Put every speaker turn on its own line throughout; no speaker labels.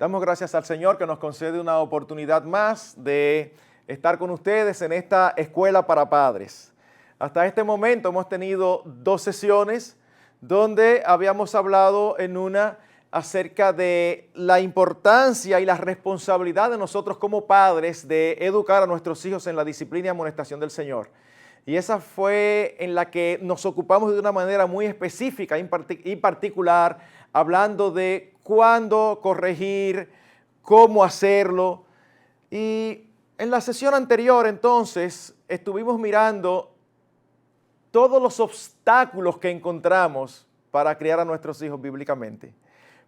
Damos gracias al Señor que nos concede una oportunidad más de estar con ustedes en esta escuela para padres. Hasta este momento hemos tenido 2 sesiones donde habíamos hablado en una acerca de la importancia y la responsabilidad de nosotros como padres de educar a nuestros hijos en la disciplina y amonestación del Señor. Y esa fue en la que nos ocupamos de una manera muy específica y particular, hablando de cuándo corregir, cómo hacerlo. Y en la sesión anterior, entonces, estuvimos mirando todos los obstáculos que encontramos para criar a nuestros hijos bíblicamente.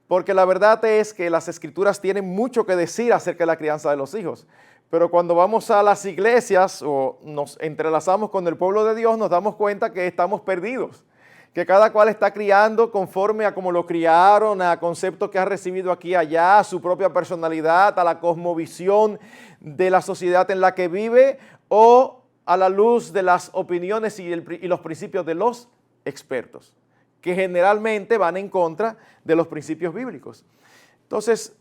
Porque la verdad es que las Escrituras tienen mucho que decir acerca de la crianza de los hijos. Pero cuando vamos a las iglesias o nos entrelazamos con el pueblo de Dios, nos damos cuenta que estamos perdidos. Que cada cual está criando conforme a cómo lo criaron, a conceptos que ha recibido aquí y allá, a su propia personalidad, a la cosmovisión de la sociedad en la que vive o a la luz de las opiniones y los principios de los expertos, que generalmente van en contra de los principios bíblicos. Entonces,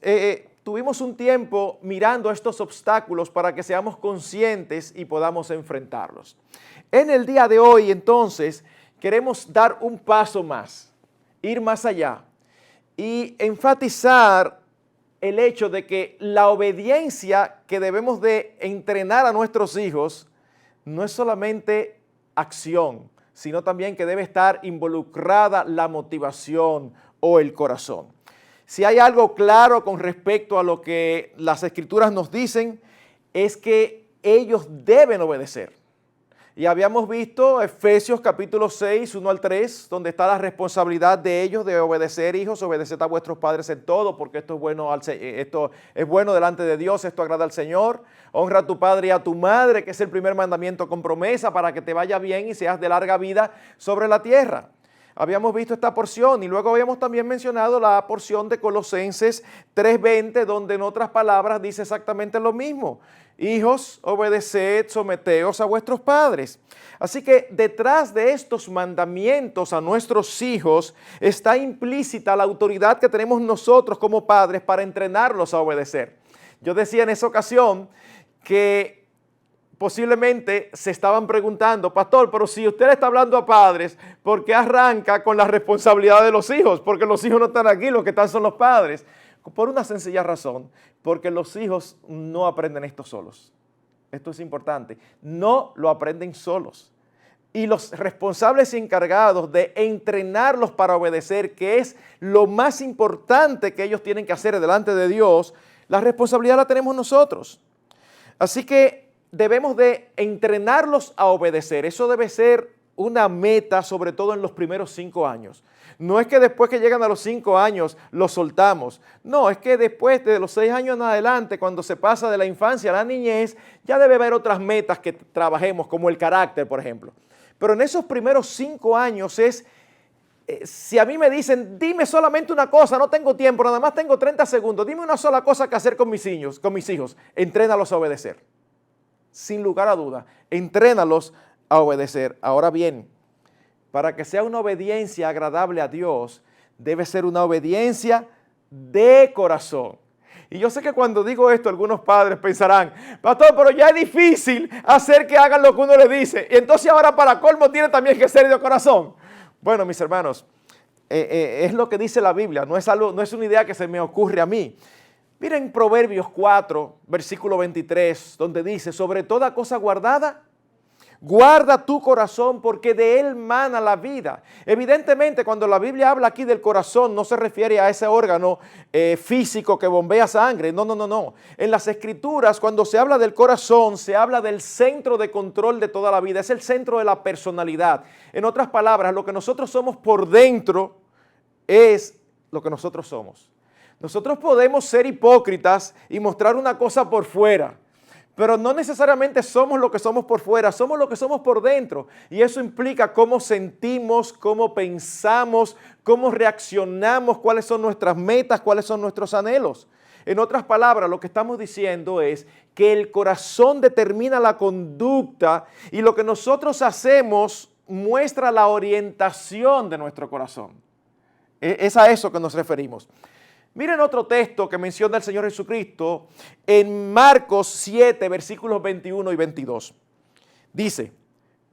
tuvimos un tiempo mirando estos obstáculos para que seamos conscientes y podamos enfrentarlos. En el día de hoy, entonces, queremos dar un paso más, ir más allá y enfatizar el hecho de que la obediencia que debemos de entrenar a nuestros hijos no es solamente acción, sino también que debe estar involucrada la motivación o el corazón. Si hay algo claro con respecto a lo que las Escrituras nos dicen, es que ellos deben obedecer. Y habíamos visto Efesios capítulo 6, 1 al 3, donde está la responsabilidad de ellos de obedecer, hijos, obedeced a vuestros padres en todo, porque esto es bueno delante de Dios, esto agrada al Señor. Honra a tu padre y a tu madre, que es el primer mandamiento con promesa para que te vaya bien y seas de larga vida sobre la tierra. Habíamos visto esta porción y luego habíamos también mencionado la porción de Colosenses 3:20, donde en otras palabras dice exactamente lo mismo. Hijos, obedeced, someteos a vuestros padres. Así que detrás de estos mandamientos a nuestros hijos está implícita la autoridad que tenemos nosotros como padres para entrenarlos a obedecer. Yo decía en esa ocasión que posiblemente se estaban preguntando, pastor, pero si usted está hablando a padres, ¿por qué arranca con la responsabilidad de los hijos? Porque los hijos no están aquí, los que están son los padres. Por una sencilla razón, porque los hijos no aprenden esto solos. Esto es importante, no lo aprenden solos. Y los responsables y encargados de entrenarlos para obedecer, que es lo más importante que ellos tienen que hacer delante de Dios, la responsabilidad la tenemos nosotros. Así que debemos de entrenarlos a obedecer. Eso debe ser una meta, sobre todo en los primeros 5 años. No es que después que llegan a los 5 años los soltamos. No, es que después de los 6 años en adelante, cuando se pasa de la infancia a la niñez, ya debe haber otras metas que trabajemos, como el carácter, por ejemplo. Pero en esos primeros 5 años si a mí me dicen, dime solamente una cosa, no tengo tiempo, nada más tengo 30 segundos, dime una sola cosa que hacer con mis hijos, entrénalos a obedecer. Sin lugar a duda, entrénalos a obedecer. Ahora bien, para que sea una obediencia agradable a Dios, debe ser una obediencia de corazón. Y yo sé que cuando digo esto, algunos padres pensarán, pastor, pero ya es difícil hacer que hagan lo que uno le dice. Y entonces ahora para colmo tiene también que ser de corazón. Bueno, mis hermanos, es lo que dice la Biblia, no es una idea que se me ocurre a mí. Miren Proverbios 4, versículo 23, donde dice, sobre toda cosa guardada, guarda tu corazón porque de él mana la vida. Evidentemente, cuando la Biblia habla aquí del corazón, no se refiere a ese órgano físico que bombea sangre. No. En las Escrituras, cuando se habla del corazón, se habla del centro de control de toda la vida. Es el centro de la personalidad. En otras palabras, lo que nosotros somos por dentro es lo que nosotros somos. Nosotros podemos ser hipócritas y mostrar una cosa por fuera, pero no necesariamente somos lo que somos por fuera, somos lo que somos por dentro. Y eso implica cómo sentimos, cómo pensamos, cómo reaccionamos, cuáles son nuestras metas, cuáles son nuestros anhelos. En otras palabras, lo que estamos diciendo es que el corazón determina la conducta y lo que nosotros hacemos muestra la orientación de nuestro corazón. Es a eso que nos referimos. Miren otro texto que menciona el Señor Jesucristo en Marcos 7, versículos 21 y 22. Dice,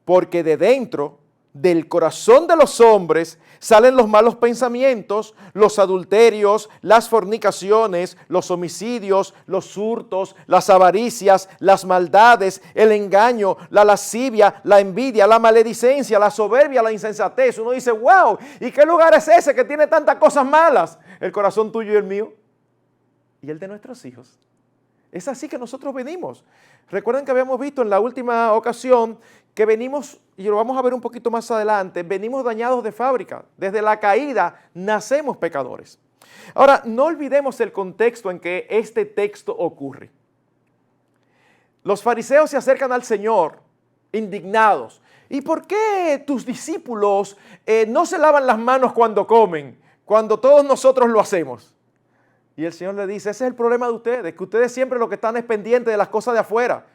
porque de dentro del corazón de los hombres salen los malos pensamientos, los adulterios, las fornicaciones, los homicidios, los hurtos, las avaricias, las maldades, el engaño, la lascivia, la envidia, la maledicencia, la soberbia, la insensatez. Uno dice, wow, ¿y qué lugar es ese que tiene tantas cosas malas? El corazón tuyo y el mío y el de nuestros hijos. Es así que nosotros venimos. Recuerden que habíamos visto en la última ocasión que venimos, y lo vamos a ver un poquito más adelante, venimos dañados de fábrica. Desde la caída nacemos pecadores. Ahora, no olvidemos el contexto en que este texto ocurre. Los fariseos se acercan al Señor indignados. ¿Y por qué tus discípulos no se lavan las manos cuando comen, cuando todos nosotros lo hacemos? Y el Señor le dice, ese es el problema de ustedes, que ustedes siempre lo que están es pendientes de las cosas de afuera.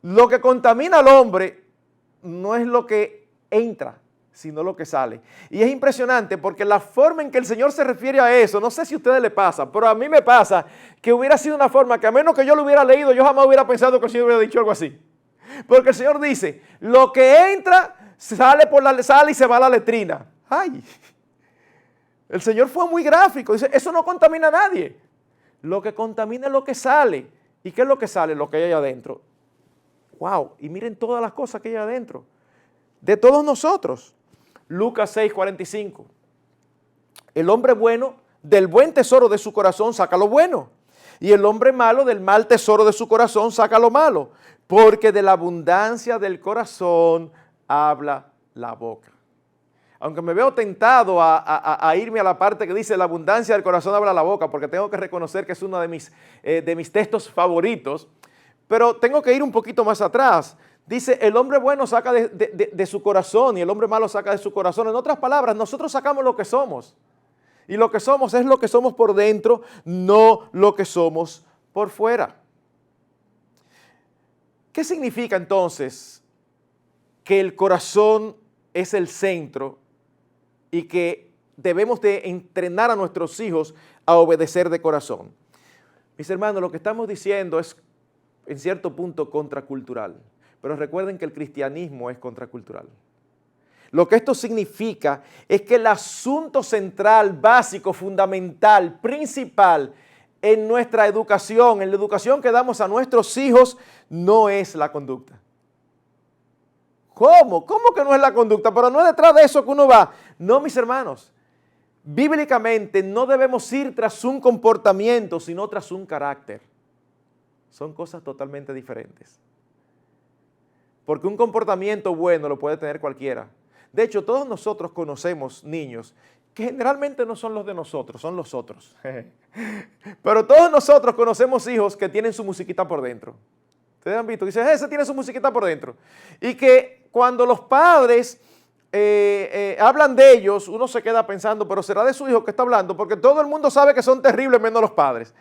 Lo que contamina al hombre no es lo que entra, sino lo que sale. Y es impresionante porque la forma en que el Señor se refiere a eso, no sé si a ustedes les pasa, pero a mí me pasa que hubiera sido una forma que a menos que yo lo hubiera leído, yo jamás hubiera pensado que el Señor hubiera dicho algo así. Porque el Señor dice, lo que entra sale y se va a la letrina. ¡Ay! El Señor fue muy gráfico, dice, eso no contamina a nadie. Lo que contamina es lo que sale. ¿Y qué es lo que sale? Lo que hay adentro. ¡Wow! Y miren todas las cosas que hay adentro. De todos nosotros. Lucas 6:45. El hombre bueno, del buen tesoro de su corazón saca lo bueno. Y el hombre malo, del mal tesoro de su corazón saca lo malo. Porque de la abundancia del corazón habla la boca. Aunque me veo tentado a irme a la parte que dice la abundancia del corazón habla la boca, porque tengo que reconocer que es uno de mis textos favoritos, pero tengo que ir un poquito más atrás. Dice, el hombre bueno saca de su corazón y el hombre malo saca de su corazón. En otras palabras, nosotros sacamos lo que somos. Y lo que somos es lo que somos por dentro, no lo que somos por fuera. ¿Qué significa entonces que el corazón es el centro y que debemos de entrenar a nuestros hijos a obedecer de corazón? Mis hermanos, lo que estamos diciendo es en cierto punto contracultural, pero recuerden que el cristianismo es contracultural. Lo que esto significa es que el asunto central, básico, fundamental, principal en nuestra educación, en la educación que damos a nuestros hijos, no es la conducta. ¿Cómo? ¿Cómo que no es la conducta? Pero no es detrás de eso que uno va. No, mis hermanos. Bíblicamente no debemos ir tras un comportamiento, sino tras un carácter. Son cosas totalmente diferentes. Porque un comportamiento bueno lo puede tener cualquiera. De hecho, todos nosotros conocemos niños que generalmente no son los de nosotros, son los otros. Pero todos nosotros conocemos hijos que tienen su musiquita por dentro. Ustedes han visto, dicen, ese tiene su musiquita por dentro. Y que cuando los padres hablan de ellos, uno se queda pensando, pero será de su hijo que está hablando, porque todo el mundo sabe que son terribles menos los padres.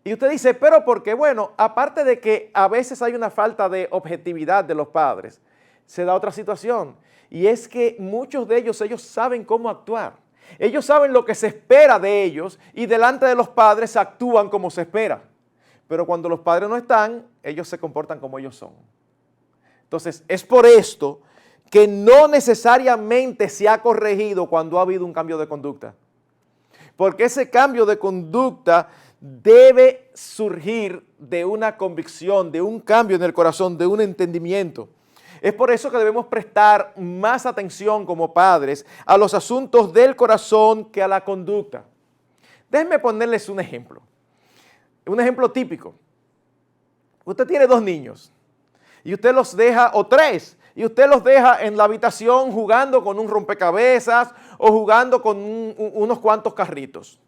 Y usted dice, pero ¿por qué? Bueno, aparte de que a veces hay una falta de objetividad de los padres, se da otra situación. Y es que muchos de ellos saben cómo actuar. Ellos saben lo que se espera de ellos y delante de los padres actúan como se espera. Pero cuando los padres no están, ellos se comportan como ellos son. Entonces, es por esto que no necesariamente se ha corregido cuando ha habido un cambio de conducta. Porque ese cambio de conducta debe surgir de una convicción, de un cambio en el corazón, de un entendimiento. Es por eso que debemos prestar más atención como padres a los asuntos del corazón que a la conducta. Déjenme ponerles un ejemplo típico. Usted tiene 2 niños y usted los deja, o 3, y usted los deja en la habitación jugando con un rompecabezas o jugando con unos cuantos carritos.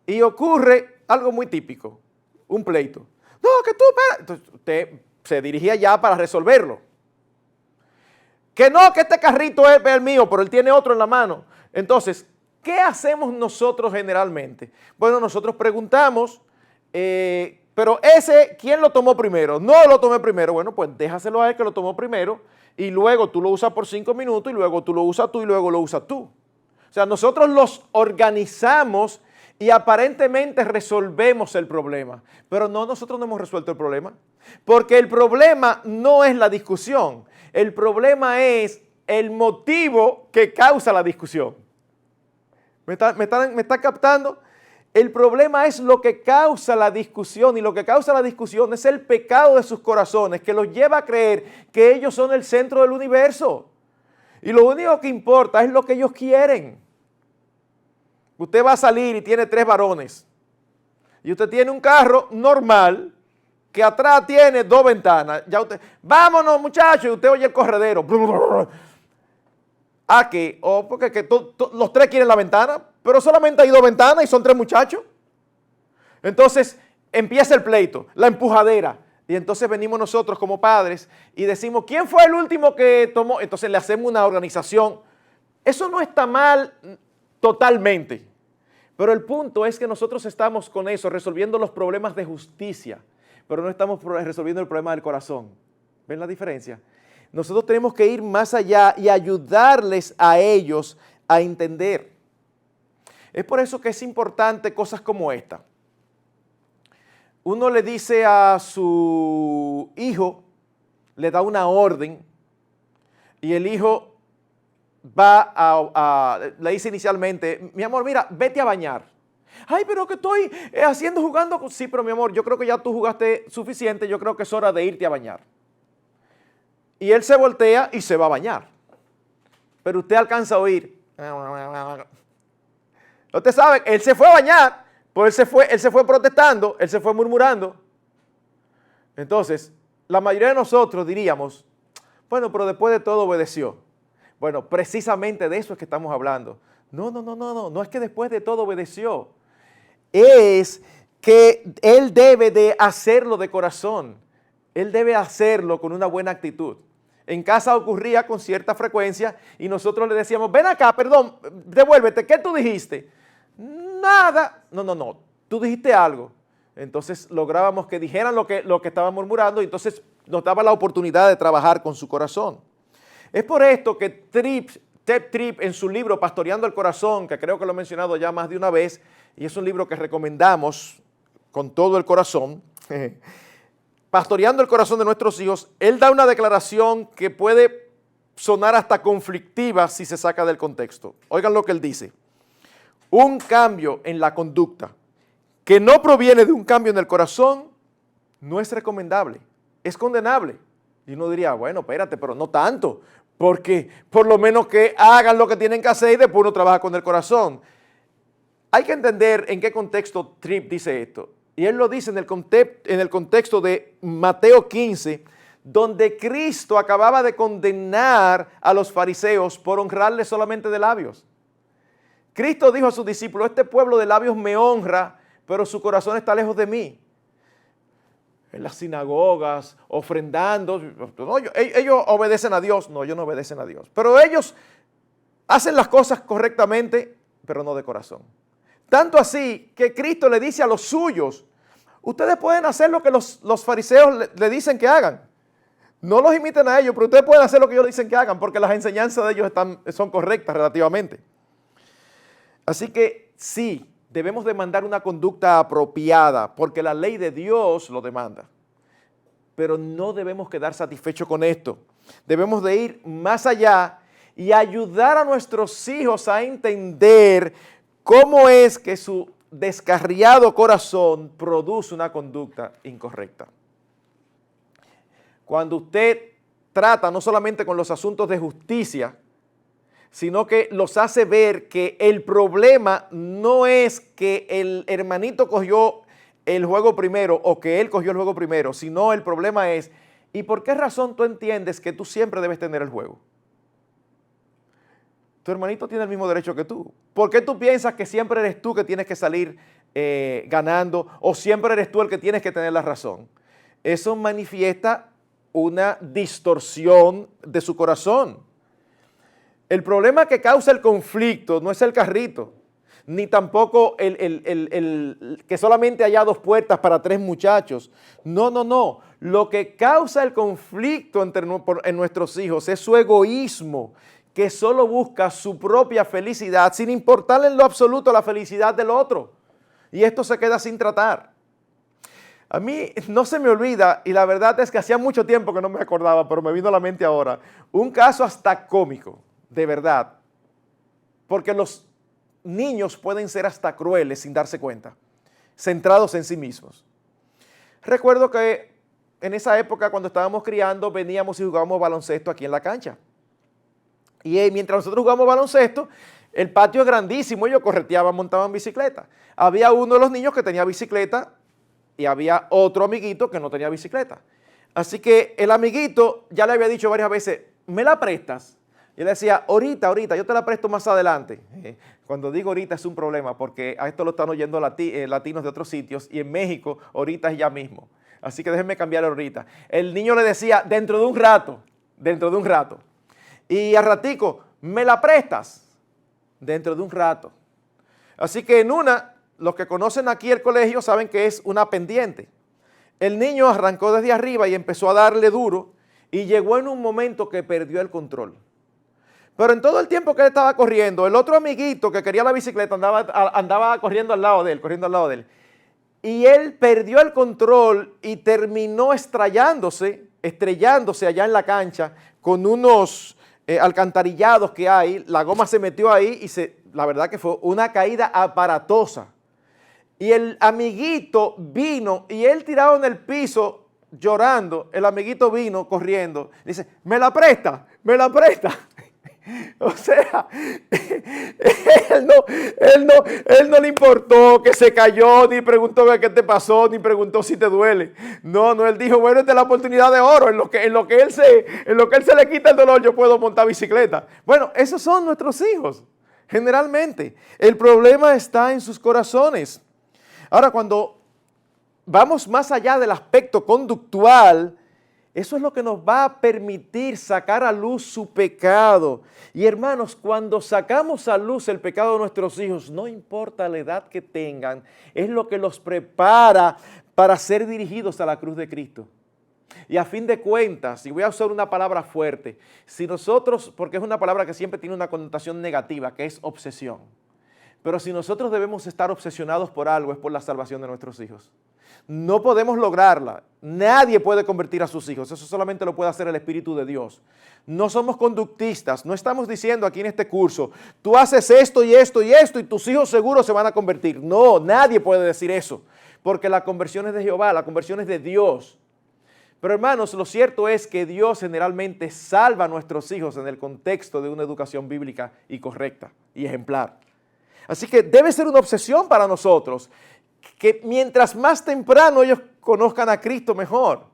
Y ocurre algo muy típico, un pleito. No, que tú, espera. Entonces usted se dirigía ya para resolverlo. Que no, que este carrito es el mío, pero él tiene otro en la mano. Entonces, ¿qué hacemos nosotros generalmente? Bueno, nosotros preguntamos, pero ese, ¿quién lo tomó primero? No lo tomé primero. Bueno, pues déjaselo a él que lo tomó primero y luego tú lo usas por 5 minutos y luego tú lo usas tú y luego lo usas tú. O sea, nosotros los organizamos y aparentemente resolvemos el problema. Pero no, nosotros no hemos resuelto el problema. Porque el problema no es la discusión. El problema es el motivo que causa la discusión. ¿Me está captando? El problema es lo que causa la discusión, y lo que causa la discusión es el pecado de sus corazones, que los lleva a creer que ellos son el centro del universo. Y lo único que importa es lo que ellos quieren. Usted va a salir y tiene 3 varones. Y usted tiene un carro normal que atrás tiene 2 ventanas. Ya usted, vámonos muchachos, y usted oye el corredero. ¿A qué? O porque los 3 quieren la ventana, pero solamente hay 2 ventanas y son 3 muchachos. Entonces empieza el pleito, la empujadera. Y entonces venimos nosotros como padres y decimos, ¿quién fue el último que tomó? Entonces le hacemos una organización. Eso no está mal totalmente. Pero el punto es que nosotros estamos con eso, resolviendo los problemas de justicia, pero no estamos resolviendo el problema del corazón. ¿Ven la diferencia? Nosotros tenemos que ir más allá y ayudarles a ellos a entender. Es por eso que es importante cosas como esta. Uno le dice a su hijo, le da una orden, y el hijo le dice inicialmente, mi amor, mira, vete a bañar. Ay, pero que estoy jugando. Sí, pero mi amor, yo creo que ya tú jugaste suficiente, yo creo que es hora de irte a bañar. Y él se voltea y se va a bañar. Pero usted alcanza a oír. Usted sabe, él se fue a bañar, pues él se fue protestando, él se fue murmurando. Entonces, la mayoría de nosotros diríamos, bueno, pero después de todo obedeció. Bueno, precisamente de eso es que estamos hablando. No es que después de todo obedeció. Es que él debe de hacerlo de corazón. Él debe hacerlo con una buena actitud. En casa ocurría con cierta frecuencia y nosotros le decíamos, ven acá, perdón, devuélvete, ¿qué tú dijiste? Nada. No, tú dijiste algo. Entonces lográbamos que dijeran lo que estaban murmurando y entonces nos daba la oportunidad de trabajar con su corazón. Es por esto que Ted Tripp en su libro Pastoreando el Corazón, que creo que lo he mencionado ya más de una vez, y es un libro que recomendamos con todo el corazón, Pastoreando el Corazón de Nuestros Hijos, él da una declaración que puede sonar hasta conflictiva si se saca del contexto. Oigan lo que él dice. Un cambio en la conducta que no proviene de un cambio en el corazón no es recomendable, es condenable. Y uno diría, bueno, espérate, pero no tanto, porque por lo menos que hagan lo que tienen que hacer y después uno trabaja con el corazón. Hay que entender en qué contexto Tripp dice esto. Y él lo dice en el contexto de Mateo 15, donde Cristo acababa de condenar a los fariseos por honrarles solamente de labios. Cristo dijo a sus discípulos, este pueblo de labios me honra, pero su corazón está lejos de mí. En las sinagogas, ofrendando, no, ellos obedecen a Dios. No, ellos no obedecen a Dios. Pero ellos hacen las cosas correctamente, pero no de corazón. Tanto así que Cristo le dice a los suyos, ustedes pueden hacer lo que los fariseos le dicen que hagan. No los imiten a ellos, pero ustedes pueden hacer lo que ellos dicen que hagan, porque las enseñanzas de ellos son correctas relativamente. Así que sí, debemos demandar una conducta apropiada, porque la ley de Dios lo demanda. Pero no debemos quedar satisfechos con esto. Debemos de ir más allá y ayudar a nuestros hijos a entender cómo es que su descarriado corazón produce una conducta incorrecta. Cuando usted trata no solamente con los asuntos de justicia, sino que los hace ver que el problema no es que el hermanito cogió el juego primero o que él cogió el juego primero, sino el problema es, ¿y por qué razón tú entiendes que tú siempre debes tener el juego? Tu hermanito tiene el mismo derecho que tú. ¿Por qué tú piensas que siempre eres tú que tienes que salir ganando o siempre eres tú el que tienes que tener la razón? Eso manifiesta una distorsión de su corazón. El problema que causa el conflicto no es el carrito, ni tampoco que solamente haya 2 puertas para 3 muchachos. No. Lo que causa el conflicto en nuestros hijos es su egoísmo, que solo busca su propia felicidad sin importarle en lo absoluto la felicidad del otro. y esto se queda sin tratar. A mí no se me olvida, y la verdad es que hacía mucho tiempo que no me acordaba, pero me vino a la mente ahora, un caso hasta cómico, de verdad, porque los niños pueden ser hasta crueles sin darse cuenta, centrados en sí mismos. Recuerdo que en esa época, cuando estábamos criando, veníamos y jugábamos baloncesto aquí en la cancha. Y mientras nosotros jugábamos baloncesto, el patio es grandísimo, ellos correteaban, montaban bicicleta. Había uno de los niños que tenía bicicleta y había otro amiguito que no tenía bicicleta. Así que el amiguito ya le había dicho varias veces, ¿me la prestas? Y él decía, ahorita, yo te la presto más adelante. Cuando digo ahorita es un problema porque a esto lo están oyendo latinos de otros sitios y en México ahorita es ya mismo. Así que déjenme cambiar ahorita. El niño le decía, dentro de un rato. Y al ratico, ¿me la prestas? Dentro de un rato. Así que en una, los que conocen aquí el colegio saben que es una pendiente. El niño arrancó desde arriba y empezó a darle duro y llegó en un momento que perdió el control. Pero en todo el tiempo que él estaba corriendo, el otro amiguito que quería la bicicleta andaba corriendo al lado de él, Y él perdió el control y terminó estrellándose allá en la cancha con unos alcantarillados que hay. La goma se metió ahí y la verdad que fue una caída aparatosa. Y el amiguito vino y él tirado en el piso llorando, el amiguito vino corriendo. Dice, ¿me la presta? O sea, él no le importó que se cayó, ni preguntó qué te pasó, ni preguntó si te duele. No, él dijo, bueno, esta es la oportunidad de oro, en lo que él se le quita el dolor, yo puedo montar bicicleta. Bueno, esos son nuestros hijos, generalmente. El problema está en sus corazones. Ahora, cuando vamos más allá del aspecto conductual, eso es lo que nos va a permitir sacar a luz su pecado. Y hermanos, cuando sacamos a luz el pecado de nuestros hijos, no importa la edad que tengan, es lo que los prepara para ser dirigidos a la cruz de Cristo. Y a fin de cuentas, y voy a usar una palabra fuerte, si nosotros, porque es una palabra que siempre tiene una connotación negativa, que es obsesión, pero si nosotros debemos estar obsesionados por algo, es por la salvación de nuestros hijos. No podemos lograrla. Nadie puede convertir a sus hijos. Eso solamente lo puede hacer el Espíritu de Dios. No somos conductistas. No estamos diciendo aquí en este curso, tú haces esto y esto y esto y tus hijos seguro se van a convertir. No, nadie puede decir eso. Porque la conversión es de Jehová, la conversión es de Dios. Pero hermanos, lo cierto es que Dios generalmente salva a nuestros hijos en el contexto de una educación bíblica y correcta y ejemplar. Así que debe ser una obsesión para nosotros que mientras más temprano ellos conozcan a Cristo mejor.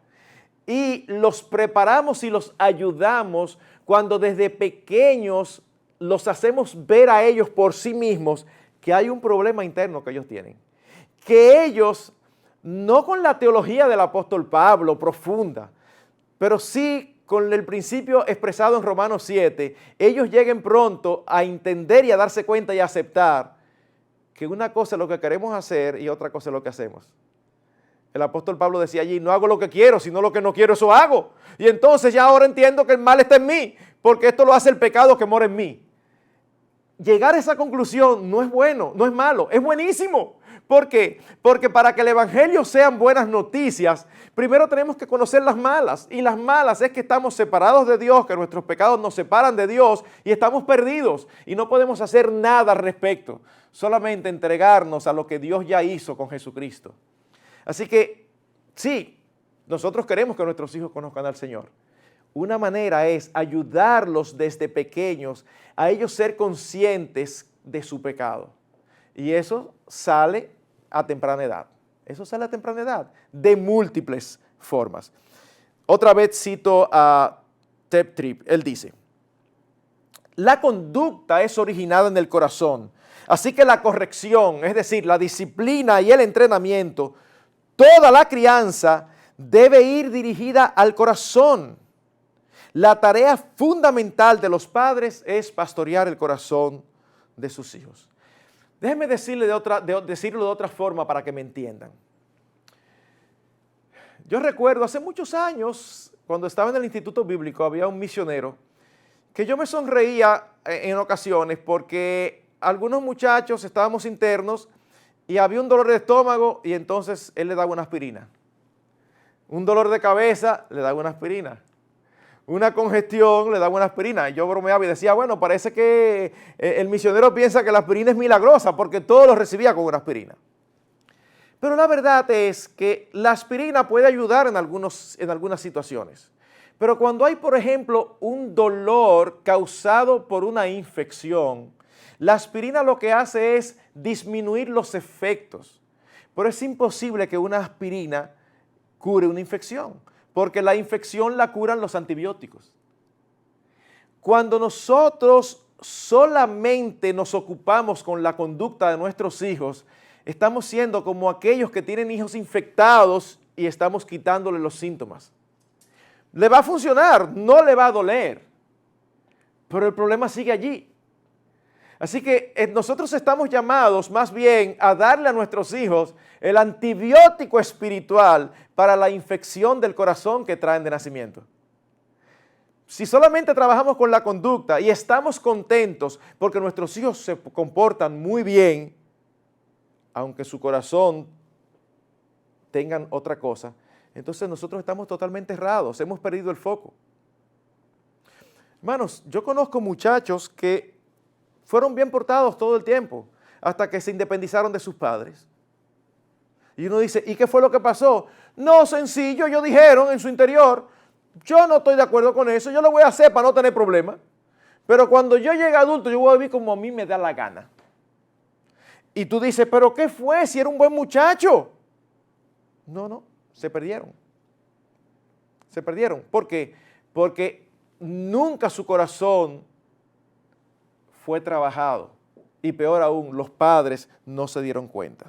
Y los preparamos y los ayudamos cuando desde pequeños los hacemos ver a ellos por sí mismos que hay un problema interno que ellos tienen. Que ellos, no con la teología del apóstol Pablo profunda, pero sí con el principio expresado en Romanos 7, ellos lleguen pronto a entender y a darse cuenta y a aceptar que una cosa es lo que queremos hacer y otra cosa es lo que hacemos. El apóstol Pablo decía allí, no hago lo que quiero, sino lo que no quiero, eso hago. Y entonces ya ahora entiendo que el mal está en mí, porque esto lo hace el pecado que mora en mí. Llegar a esa conclusión no es bueno, no es malo, es buenísimo. ¿Por qué? Porque para que el evangelio sean buenas noticias, primero tenemos que conocer las malas. Y las malas es que estamos separados de Dios, que nuestros pecados nos separan de Dios y estamos perdidos. Y no podemos hacer nada al respecto, solamente entregarnos a lo que Dios ya hizo con Jesucristo. Así que, sí, nosotros queremos que nuestros hijos conozcan al Señor. Una manera es ayudarlos desde pequeños a ellos ser conscientes de su pecado. Y eso sale a temprana edad. Eso sale a temprana edad, de múltiples formas. Otra vez cito a Ted Tripp. Él dice, la conducta es originada en el corazón. Así que la corrección, es decir, la disciplina y el entrenamiento, toda la crianza debe ir dirigida al corazón. La tarea fundamental de los padres es pastorear el corazón de sus hijos. Déjenme decirlo de otra forma para que me entiendan. Yo recuerdo hace muchos años, cuando estaba en el Instituto Bíblico, había un misionero que yo me sonreía en ocasiones porque algunos muchachos estábamos internos y había un dolor de estómago y entonces él le daba una aspirina. Un dolor de cabeza, le daba una aspirina. Una congestión, le daba una aspirina. Y yo bromeaba y decía, bueno, parece que el misionero piensa que la aspirina es milagrosa porque todo lo recibía con una aspirina. Pero la verdad es que la aspirina puede ayudar en algunas situaciones. Pero cuando hay, por ejemplo, un dolor causado por una infección, la aspirina lo que hace es disminuir los efectos. Pero es imposible que una aspirina cure una infección, porque la infección la curan los antibióticos. Cuando nosotros solamente nos ocupamos con la conducta de nuestros hijos, estamos siendo como aquellos que tienen hijos infectados y estamos quitándole los síntomas. Le va a funcionar, no le va a doler, pero el problema sigue allí. Así que nosotros estamos llamados más bien a darle a nuestros hijos el antibiótico espiritual para la infección del corazón que traen de nacimiento. Si solamente trabajamos con la conducta y estamos contentos porque nuestros hijos se comportan muy bien, aunque su corazón tengan otra cosa, entonces nosotros estamos totalmente errados, hemos perdido el foco. Hermanos, yo conozco muchachos que fueron bien portados todo el tiempo, hasta que se independizaron de sus padres. Y uno dice, ¿y qué fue lo que pasó? No, sencillo, ellos dijeron en su interior, yo no estoy de acuerdo con eso, yo lo voy a hacer para no tener problemas, pero cuando yo llegue adulto, yo voy a vivir como a mí me da la gana. Y tú dices, ¿pero qué fue? Si era un buen muchacho. No, se perdieron. Se perdieron. ¿Por qué? Porque nunca su corazón fue trabajado. Y peor aún, los padres no se dieron cuenta.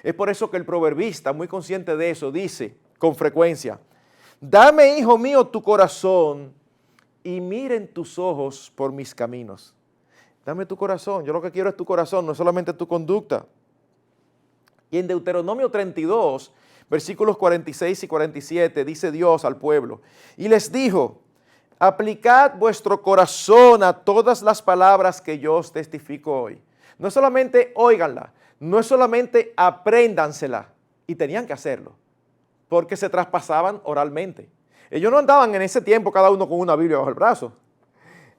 Es por eso que el proverbista, muy consciente de eso, dice con frecuencia, dame, hijo mío, tu corazón y miren tus ojos por mis caminos. Dame tu corazón, yo lo que quiero es tu corazón, no solamente tu conducta. Y en Deuteronomio 32, versículos 46 y 47, dice Dios al pueblo, y les dijo, aplicad vuestro corazón a todas las palabras que yo os testifico hoy. No solamente óiganla, no es solamente apréndansela, y tenían que hacerlo, porque se traspasaban oralmente. Ellos no andaban en ese tiempo cada uno con una Biblia bajo el brazo.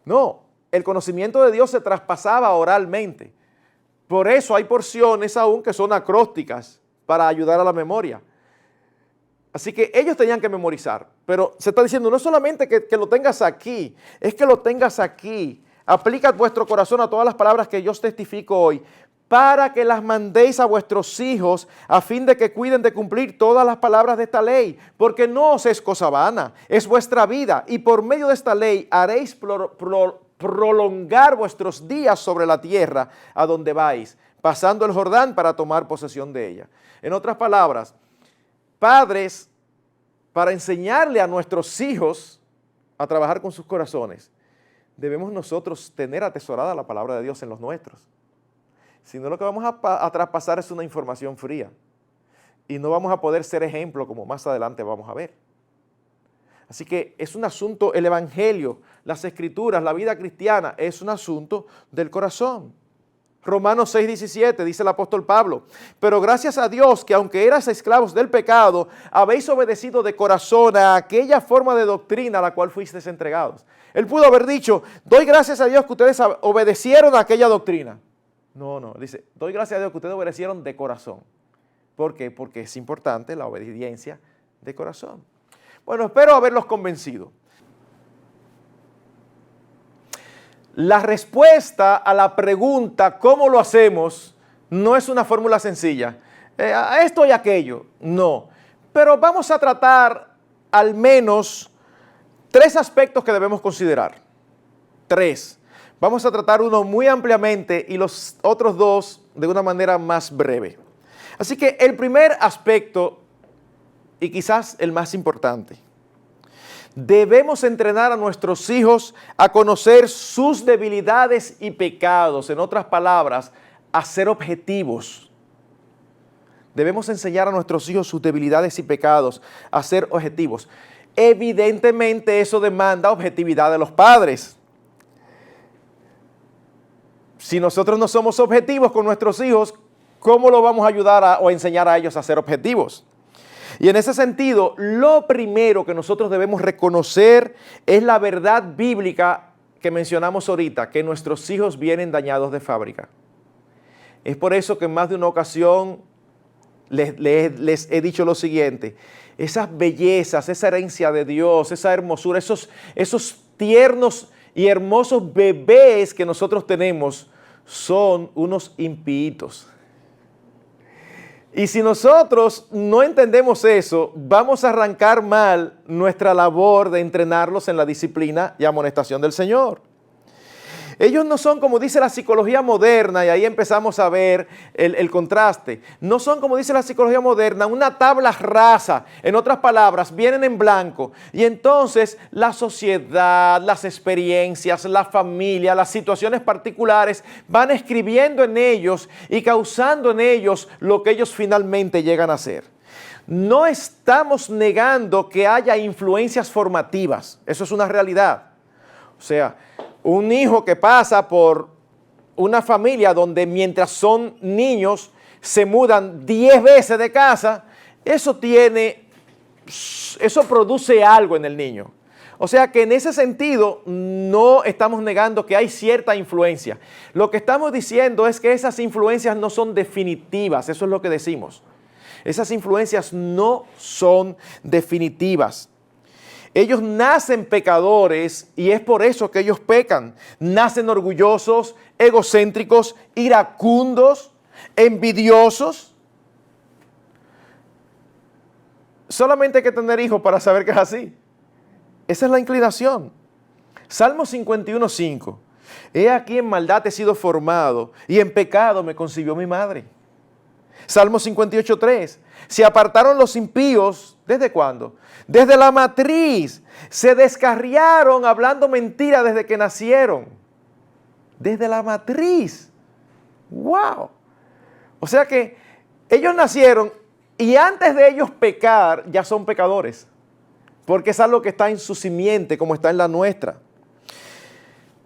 No, el conocimiento de Dios se traspasaba oralmente. Por eso hay porciones aún que son acrósticas para ayudar a la memoria. Así que ellos tenían que memorizar, pero se está diciendo no solamente que lo tengas aquí, es que lo tengas aquí. Aplicad vuestro corazón a todas las palabras que yo os testifico hoy, para que las mandéis a vuestros hijos, a fin de que cuiden de cumplir todas las palabras de esta ley, porque no os es cosa vana, es vuestra vida, y por medio de esta ley haréis prolongar vuestros días sobre la tierra a donde vais, pasando el Jordán para tomar posesión de ella. En otras palabras, padres, para enseñarle a nuestros hijos a trabajar con sus corazones, debemos nosotros tener atesorada la palabra de Dios en los nuestros. Si no, lo que vamos a traspasar es una información fría y no vamos a poder ser ejemplo como más adelante vamos a ver. Así que es un asunto, el evangelio, las escrituras, la vida cristiana es un asunto del corazón. Romanos 6:17 dice el apóstol Pablo, pero gracias a Dios que aunque eras esclavos del pecado, habéis obedecido de corazón a aquella forma de doctrina a la cual fuisteis entregados. Él pudo haber dicho, doy gracias a Dios que ustedes obedecieron a aquella doctrina. No, dice, doy gracias a Dios que ustedes obedecieron de corazón. ¿Por qué? Porque es importante la obediencia de corazón. Bueno, espero haberlos convencido. La respuesta a la pregunta, ¿cómo lo hacemos? No es una fórmula sencilla. Esto y aquello, no. Pero vamos a tratar al menos 3 aspectos que debemos considerar. 3. Vamos a tratar uno muy ampliamente y los otros 2 de una manera más breve. Así que el primer aspecto, y quizás el más importante, debemos entrenar a nuestros hijos a conocer sus debilidades y pecados. En otras palabras, a ser objetivos. Debemos enseñar a nuestros hijos sus debilidades y pecados, a ser objetivos. Evidentemente eso demanda objetividad de los padres. Si nosotros no somos objetivos con nuestros hijos, ¿cómo lo vamos a ayudar o enseñar a ellos a ser objetivos? Y en ese sentido, lo primero que nosotros debemos reconocer es la verdad bíblica que mencionamos ahorita, que nuestros hijos vienen dañados de fábrica. Es por eso que en más de una ocasión les he dicho lo siguiente: esas bellezas, esa herencia de Dios, esa hermosura, esos tiernos y hermosos bebés que nosotros tenemos son unos impíos. Y si nosotros no entendemos eso, vamos a arrancar mal nuestra labor de entrenarlos en la disciplina y amonestación del Señor. Ellos no son como dice la psicología moderna, y ahí empezamos a ver el contraste. No son como dice la psicología moderna, una tabla rasa. En otras palabras, vienen en blanco. Y entonces la sociedad, las experiencias, la familia, las situaciones particulares van escribiendo en ellos y causando en ellos lo que ellos finalmente llegan a ser. No estamos negando que haya influencias formativas. Eso es una realidad. O sea, un hijo que pasa por una familia donde mientras son niños se mudan 10 veces de casa, eso produce algo en el niño. O sea que en ese sentido no estamos negando que hay cierta influencia. Lo que estamos diciendo es que esas influencias no son definitivas, eso es lo que decimos. Esas influencias no son definitivas. Ellos nacen pecadores y es por eso que ellos pecan. Nacen orgullosos, egocéntricos, iracundos, envidiosos. Solamente hay que tener hijos para saber que es así. Esa es la inclinación. Salmo 51:5. He aquí en maldad he sido formado y en pecado me concibió mi madre. Salmo 58:3. Se apartaron los impíos, ¿desde cuándo? Desde la matriz. Se descarriaron hablando mentira desde que nacieron. Desde la matriz. ¡Wow! O sea que ellos nacieron y antes de ellos pecar ya son pecadores. Porque es algo que está en su simiente como está en la nuestra.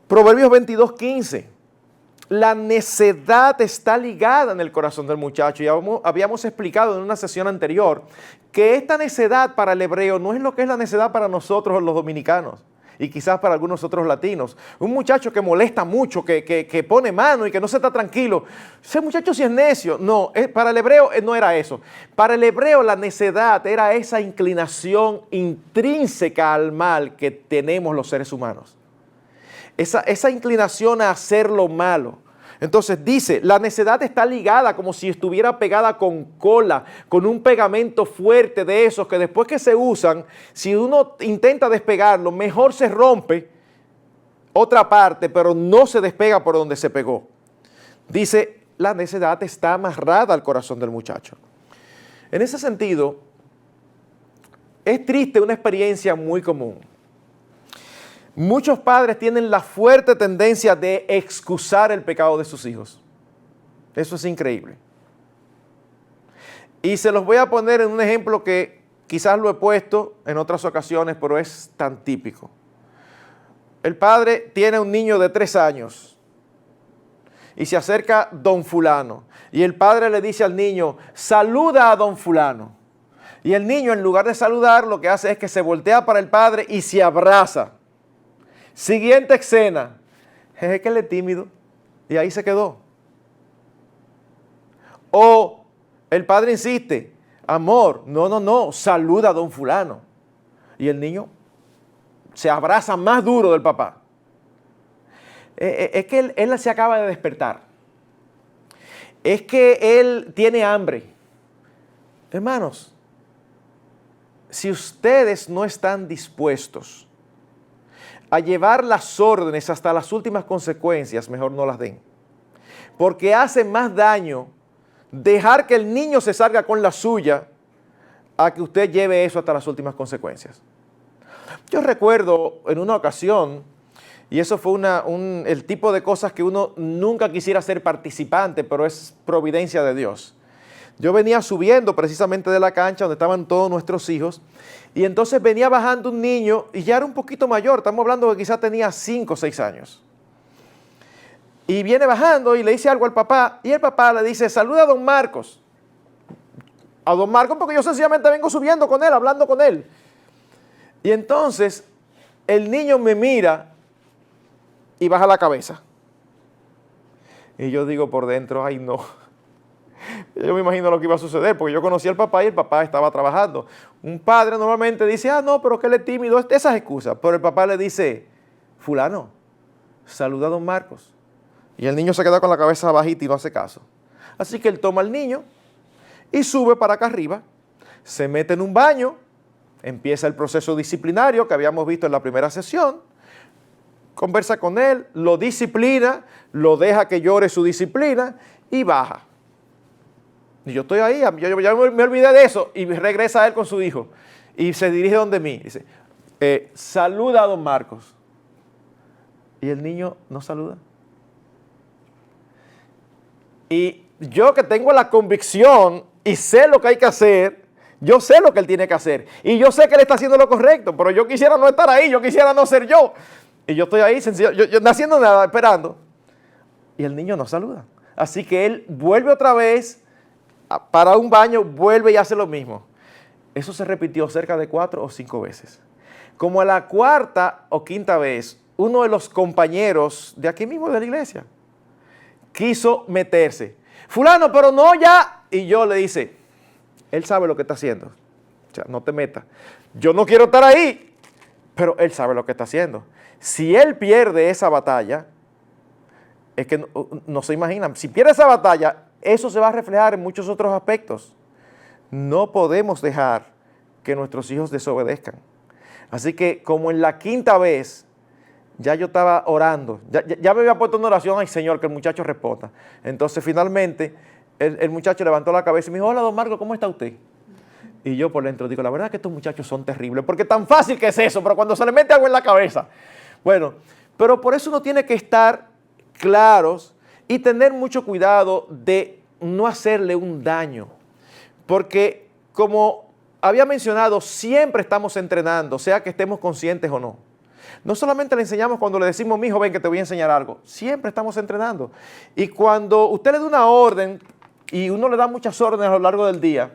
Proverbios 22:15. La necedad está ligada en el corazón del muchacho. Y habíamos explicado en una sesión anterior que esta necedad para el hebreo no es lo que es la necedad para nosotros los dominicanos y quizás para algunos otros latinos. Un muchacho que molesta mucho, que pone mano y que no se está tranquilo. Ese muchacho sí es necio. No, para el hebreo no era eso. Para el hebreo la necedad era esa inclinación intrínseca al mal que tenemos los seres humanos. Esa inclinación a hacer lo malo. Entonces dice, la necedad está ligada como si estuviera pegada con cola, con un pegamento fuerte de esos que después que se usan, si uno intenta despegarlo, mejor se rompe otra parte, pero no se despega por donde se pegó. Dice, la necedad está amarrada al corazón del muchacho. En ese sentido, es triste una experiencia muy común. Muchos padres tienen la fuerte tendencia de excusar el pecado de sus hijos. Eso es increíble. Y se los voy a poner en un ejemplo que quizás lo he puesto en otras ocasiones, pero es tan típico. El padre tiene un niño de 3 años y se acerca don fulano. Y el padre le dice al niño, saluda a don fulano. Y el niño, en lugar de saludar, lo que hace es que se voltea para el padre y se abraza. Siguiente escena, es que él es tímido y ahí se quedó. O el padre insiste, amor, no, saluda a don fulano. Y el niño se abraza más duro del papá. Es que él se acaba de despertar. Es que él tiene hambre. Hermanos, si ustedes no están dispuestos a llevar las órdenes hasta las últimas consecuencias, mejor no las den. Porque hace más daño dejar que el niño se salga con la suya a que usted lleve eso hasta las últimas consecuencias. Yo recuerdo en una ocasión, y eso fue el tipo de cosas que uno nunca quisiera ser participante, pero es providencia de Dios. Yo venía subiendo precisamente de la cancha donde estaban todos nuestros hijos y entonces venía bajando un niño y ya era un poquito mayor, estamos hablando de que quizás tenía 5 o 6 años. y viene bajando y le dice algo al papá, y el papá le dice, saluda a don Marcos. A don Marcos porque yo sencillamente vengo subiendo con él, hablando con él. Y entonces el niño me mira y baja la cabeza. Y yo digo por dentro, ay no. Yo me imagino lo que iba a suceder, porque yo conocí al papá y el papá estaba trabajando. Un padre normalmente dice, ah no, pero que él es tímido, esas excusas. Pero el papá le dice, fulano, saluda a don Marcos. Y el niño se queda con la cabeza bajita y no hace caso. Así que él toma al niño y sube para acá arriba, se mete en un baño, empieza el proceso disciplinario que habíamos visto en la primera sesión, conversa con él, lo disciplina, lo deja que llore su disciplina y baja. Y yo estoy ahí, yo ya me olvidé de eso y regresa él con su hijo y se dirige donde mí, dice, saluda a don Marcos. Y el niño no saluda. Y yo que tengo la convicción y sé lo que hay que hacer, yo sé lo que él tiene que hacer. Y yo sé que él está haciendo lo correcto, pero yo quisiera no estar ahí, yo quisiera no ser yo. Y yo estoy ahí, sencillo, yo no haciendo nada, esperando. Y el niño no saluda. Así que él vuelve otra vez, para un baño, vuelve y hace lo mismo. Eso se repitió cerca de 4 o 5 veces. Como a la 4ª o 5ª vez, uno de los compañeros de aquí mismo de la iglesia quiso meterse. Fulano, pero no ya. Y yo le dice, él sabe lo que está haciendo. O sea, no te metas. Yo no quiero estar ahí, pero él sabe lo que está haciendo. Si él pierde esa batalla, es que no se imaginan. Si pierde esa batalla, eso se va a reflejar en muchos otros aspectos. No podemos dejar que nuestros hijos desobedezcan. Así que como en la 5ª vez, ya yo estaba orando, ya me había puesto en oración, ay Señor, que el muchacho responda. Entonces finalmente el muchacho levantó la cabeza y me dijo, hola don Marcos, ¿cómo está usted? Y yo por dentro digo, la verdad que estos muchachos son terribles, porque tan fácil que es eso, pero cuando se le mete algo en la cabeza. Bueno, pero por eso uno tiene que estar claros y tener mucho cuidado de no hacerle un daño, porque como había mencionado, siempre estamos entrenando, sea que estemos conscientes o no. No solamente le enseñamos cuando le decimos, mijo, ven que te voy a enseñar algo. Siempre estamos entrenando. Y cuando usted le da una orden, y uno le da muchas órdenes a lo largo del día,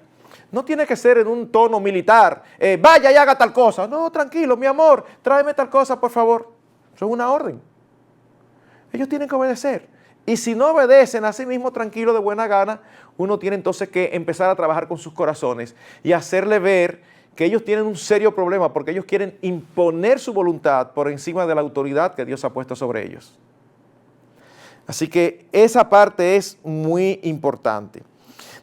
no tiene que ser en un tono militar. Vaya y haga tal cosa. No, tranquilo, mi amor, tráeme tal cosa, por favor. Eso es una orden. Ellos tienen que obedecer. Y si no obedecen a sí mismo tranquilo, de buena gana, uno tiene entonces que empezar a trabajar con sus corazones y hacerle ver que ellos tienen un serio problema porque ellos quieren imponer su voluntad por encima de la autoridad que Dios ha puesto sobre ellos. Así que esa parte es muy importante.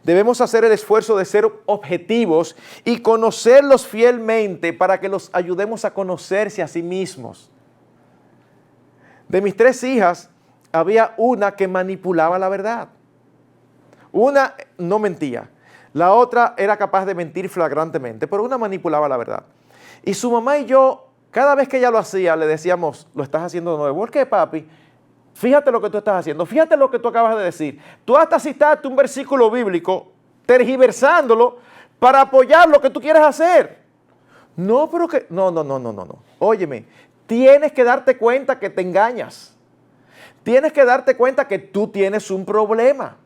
Debemos hacer el esfuerzo de ser objetivos y conocerlos fielmente para que los ayudemos a conocerse a sí mismos. De mis 3 hijas, había una que manipulaba la verdad. Una no mentía. La otra era capaz de mentir flagrantemente, pero una manipulaba la verdad. Y su mamá y yo, cada vez que ella lo hacía, le decíamos, lo estás haciendo de nuevo. ¿Por qué, papi? Fíjate lo que tú estás haciendo, fíjate lo que tú acabas de decir. Tú hasta citaste un versículo bíblico, tergiversándolo, para apoyar lo que tú quieres hacer. No, pero que... No. Óyeme, tienes que darte cuenta que te engañas. Tienes que darte cuenta que tú tienes un problema.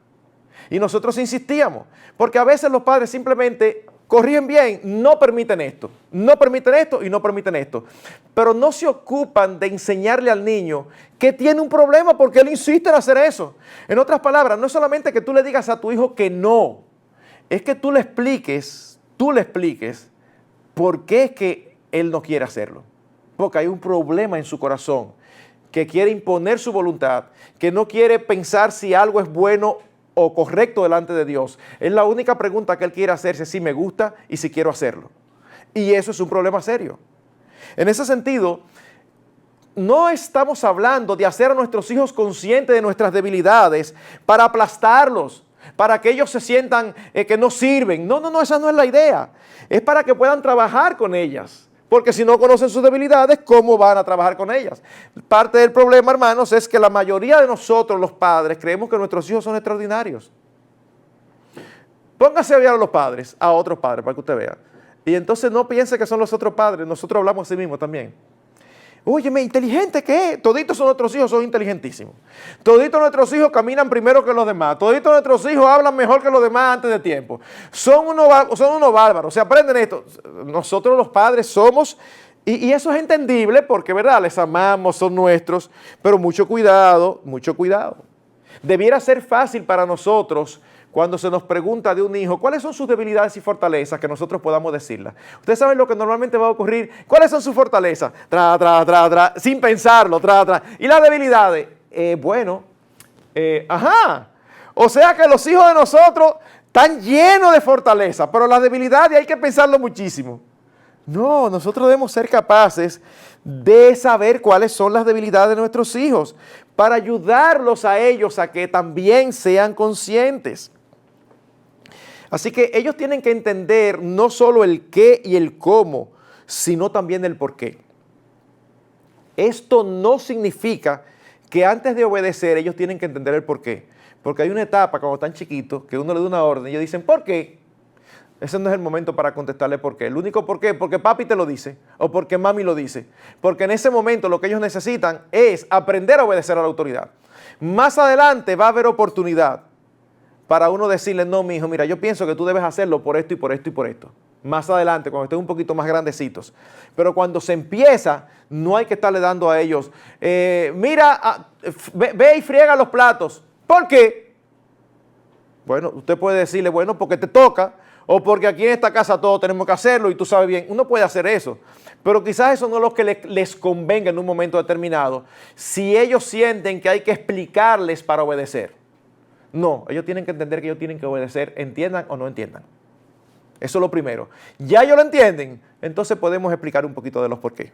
Y nosotros insistíamos, porque a veces los padres simplemente corrigen bien, no permiten esto y no permiten esto. Pero no se ocupan de enseñarle al niño que tiene un problema porque él insiste en hacer eso. En otras palabras, no es solamente que tú le digas a tu hijo que no, es que tú le expliques por qué es que él no quiere hacerlo. Porque hay un problema en su corazón, que quiere imponer su voluntad, que no quiere pensar si algo es bueno o correcto delante de Dios. Es la única pregunta que él quiere hacerse, si me gusta y si quiero hacerlo. Y eso es un problema serio. En ese sentido, no estamos hablando de hacer a nuestros hijos conscientes de nuestras debilidades para aplastarlos, para que ellos se sientan que no sirven. No, esa no es la idea. Es para que puedan trabajar con ellas. Porque si no conocen sus debilidades, ¿cómo van a trabajar con ellas? Parte del problema, hermanos, es que la mayoría de nosotros, los padres, creemos que nuestros hijos son extraordinarios. Póngase a ver a los padres, a otros padres, para que usted vea. Y entonces no piense que son los otros padres, nosotros hablamos así mismo también. Óyeme, ¿inteligente qué es? Toditos nuestros hijos son inteligentísimos. Toditos nuestros hijos caminan primero que los demás. Toditos nuestros hijos hablan mejor que los demás antes de tiempo. Son unos bárbaros. Se aprenden esto. Nosotros los padres somos, y eso es entendible porque, ¿verdad? Les amamos, son nuestros, pero mucho cuidado, mucho cuidado. Debiera ser fácil para nosotros cuando se nos pregunta de un hijo, ¿cuáles son sus debilidades y fortalezas? Que nosotros podamos decirlas. Ustedes saben lo que normalmente va a ocurrir. ¿Cuáles son sus fortalezas? Sin pensarlo, ¿Y las debilidades? O sea que los hijos de nosotros están llenos de fortaleza, pero las debilidades hay que pensarlo muchísimo. No, nosotros debemos ser capaces de saber cuáles son las debilidades de nuestros hijos para ayudarlos a ellos a que también sean conscientes. Así que ellos tienen que entender no solo el qué y el cómo, sino también el por qué. Esto no significa que antes de obedecer ellos tienen que entender el por qué. Porque hay una etapa cuando están chiquitos que uno le da una orden y ellos dicen, ¿por qué? Ese no es el momento para contestarle por qué. El único por qué, porque papi te lo dice o porque mami lo dice. Porque en ese momento lo que ellos necesitan es aprender a obedecer a la autoridad. Más adelante va a haber oportunidad para uno decirle, no, mi hijo, mira, yo pienso que tú debes hacerlo por esto y por esto y por esto. Más adelante, cuando estén un poquito más grandecitos. Pero cuando se empieza, no hay que estarle dando a ellos, ve y friega los platos. ¿Por qué? Bueno, usted puede decirle, bueno, porque te toca, o porque aquí en esta casa todos tenemos que hacerlo y tú sabes bien. Uno puede hacer eso, pero quizás eso no es lo que les convenga en un momento determinado, si ellos sienten que hay que explicarles para obedecer. No, ellos tienen que entender que ellos tienen que obedecer, entiendan o no entiendan. Eso es lo primero. Ya ellos lo entienden, entonces podemos explicar un poquito de los por qué.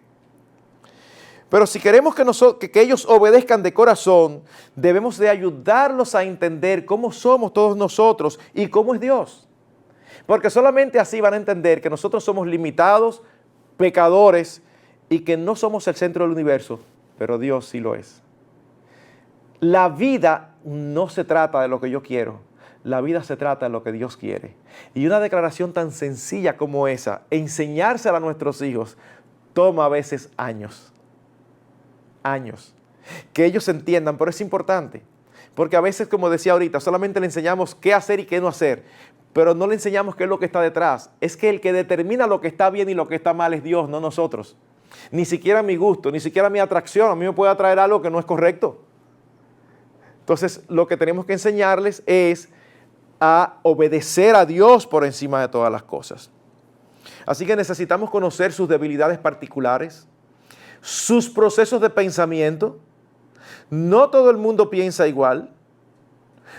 Pero si queremos que ellos obedezcan de corazón, debemos de ayudarlos a entender cómo somos todos nosotros y cómo es Dios. Porque solamente así van a entender que nosotros somos limitados, pecadores y que no somos el centro del universo, pero Dios sí lo es. La vida no se trata de lo que yo quiero, la vida se trata de lo que Dios quiere. Y una declaración tan sencilla como esa, enseñársela a nuestros hijos, toma a veces años. Años. Que ellos entiendan, pero es importante. Porque a veces, como decía ahorita, solamente le enseñamos qué hacer y qué no hacer, pero no le enseñamos qué es lo que está detrás. Es que el que determina lo que está bien y lo que está mal es Dios, no nosotros. Ni siquiera mi gusto, ni siquiera mi atracción. A mí me puede atraer algo que no es correcto. Entonces, lo que tenemos que enseñarles es a obedecer a Dios por encima de todas las cosas. Así que necesitamos conocer sus debilidades particulares, sus procesos de pensamiento. No todo el mundo piensa igual.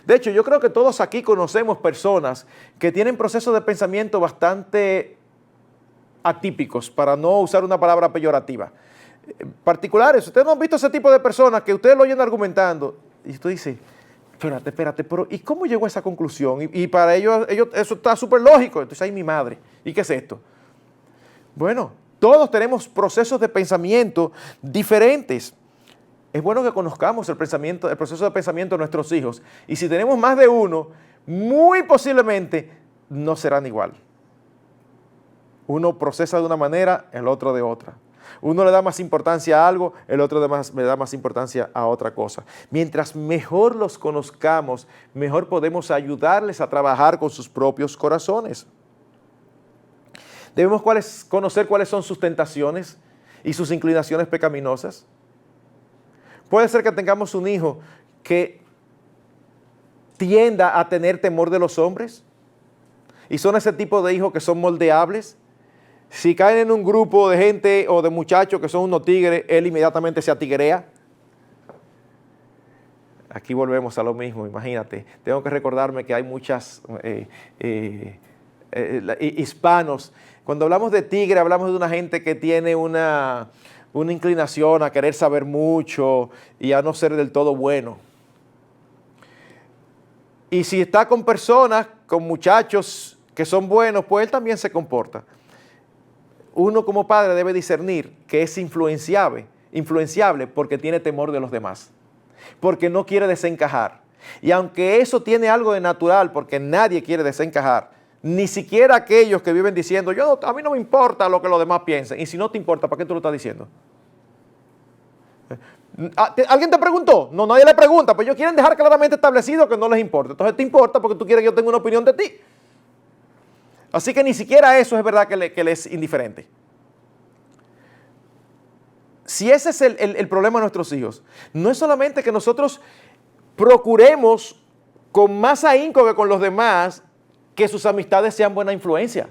De hecho, yo creo que todos aquí conocemos personas que tienen procesos de pensamiento bastante atípicos, para no usar una palabra peyorativa. Particulares. Ustedes no han visto ese tipo de personas que ustedes lo oyen argumentando y usted dice, espérate, pero ¿y cómo llegó a esa conclusión? Y para ellos eso está súper lógico. Entonces, ay, mi madre, ¿y qué es esto? Bueno, todos tenemos procesos de pensamiento diferentes. Es bueno que conozcamos el proceso de pensamiento de nuestros hijos. Y si tenemos más de uno, muy posiblemente no serán igual. Uno procesa de una manera, el otro de otra. Uno le da más importancia a algo, el otro le da más importancia a otra cosa. Mientras mejor los conozcamos, mejor podemos ayudarles a trabajar con sus propios corazones. Debemos conocer cuáles son sus tentaciones y sus inclinaciones pecaminosas. Puede ser que tengamos un hijo que tienda a tener temor de los hombres y son ese tipo de hijos que son moldeables. Si caen en un grupo de gente o de muchachos que son unos tigres, él inmediatamente se atigrea. Aquí volvemos a lo mismo, imagínate. Tengo que recordarme que hay muchas hispanos. Cuando hablamos de tigre, hablamos de una gente que tiene una inclinación a querer saber mucho y a no ser del todo bueno. Y si está con personas, con muchachos que son buenos, pues él también se comporta. Uno como padre debe discernir que es influenciable porque tiene temor de los demás, porque no quiere desencajar. Y aunque eso tiene algo de natural, porque nadie quiere desencajar, ni siquiera aquellos que viven diciendo, a mí no me importa lo que los demás piensen. Y si no te importa, ¿para qué tú lo estás diciendo? ¿Alguien te preguntó? No, nadie le pregunta, pues ellos quieren dejar claramente establecido que no les importa. Entonces te importa porque tú quieres que yo tenga una opinión de ti. Así que ni siquiera eso es verdad que le es indiferente. Si ese es el problema de nuestros hijos, no es solamente que nosotros procuremos con más ahínco que con los demás que sus amistades sean buena influencia.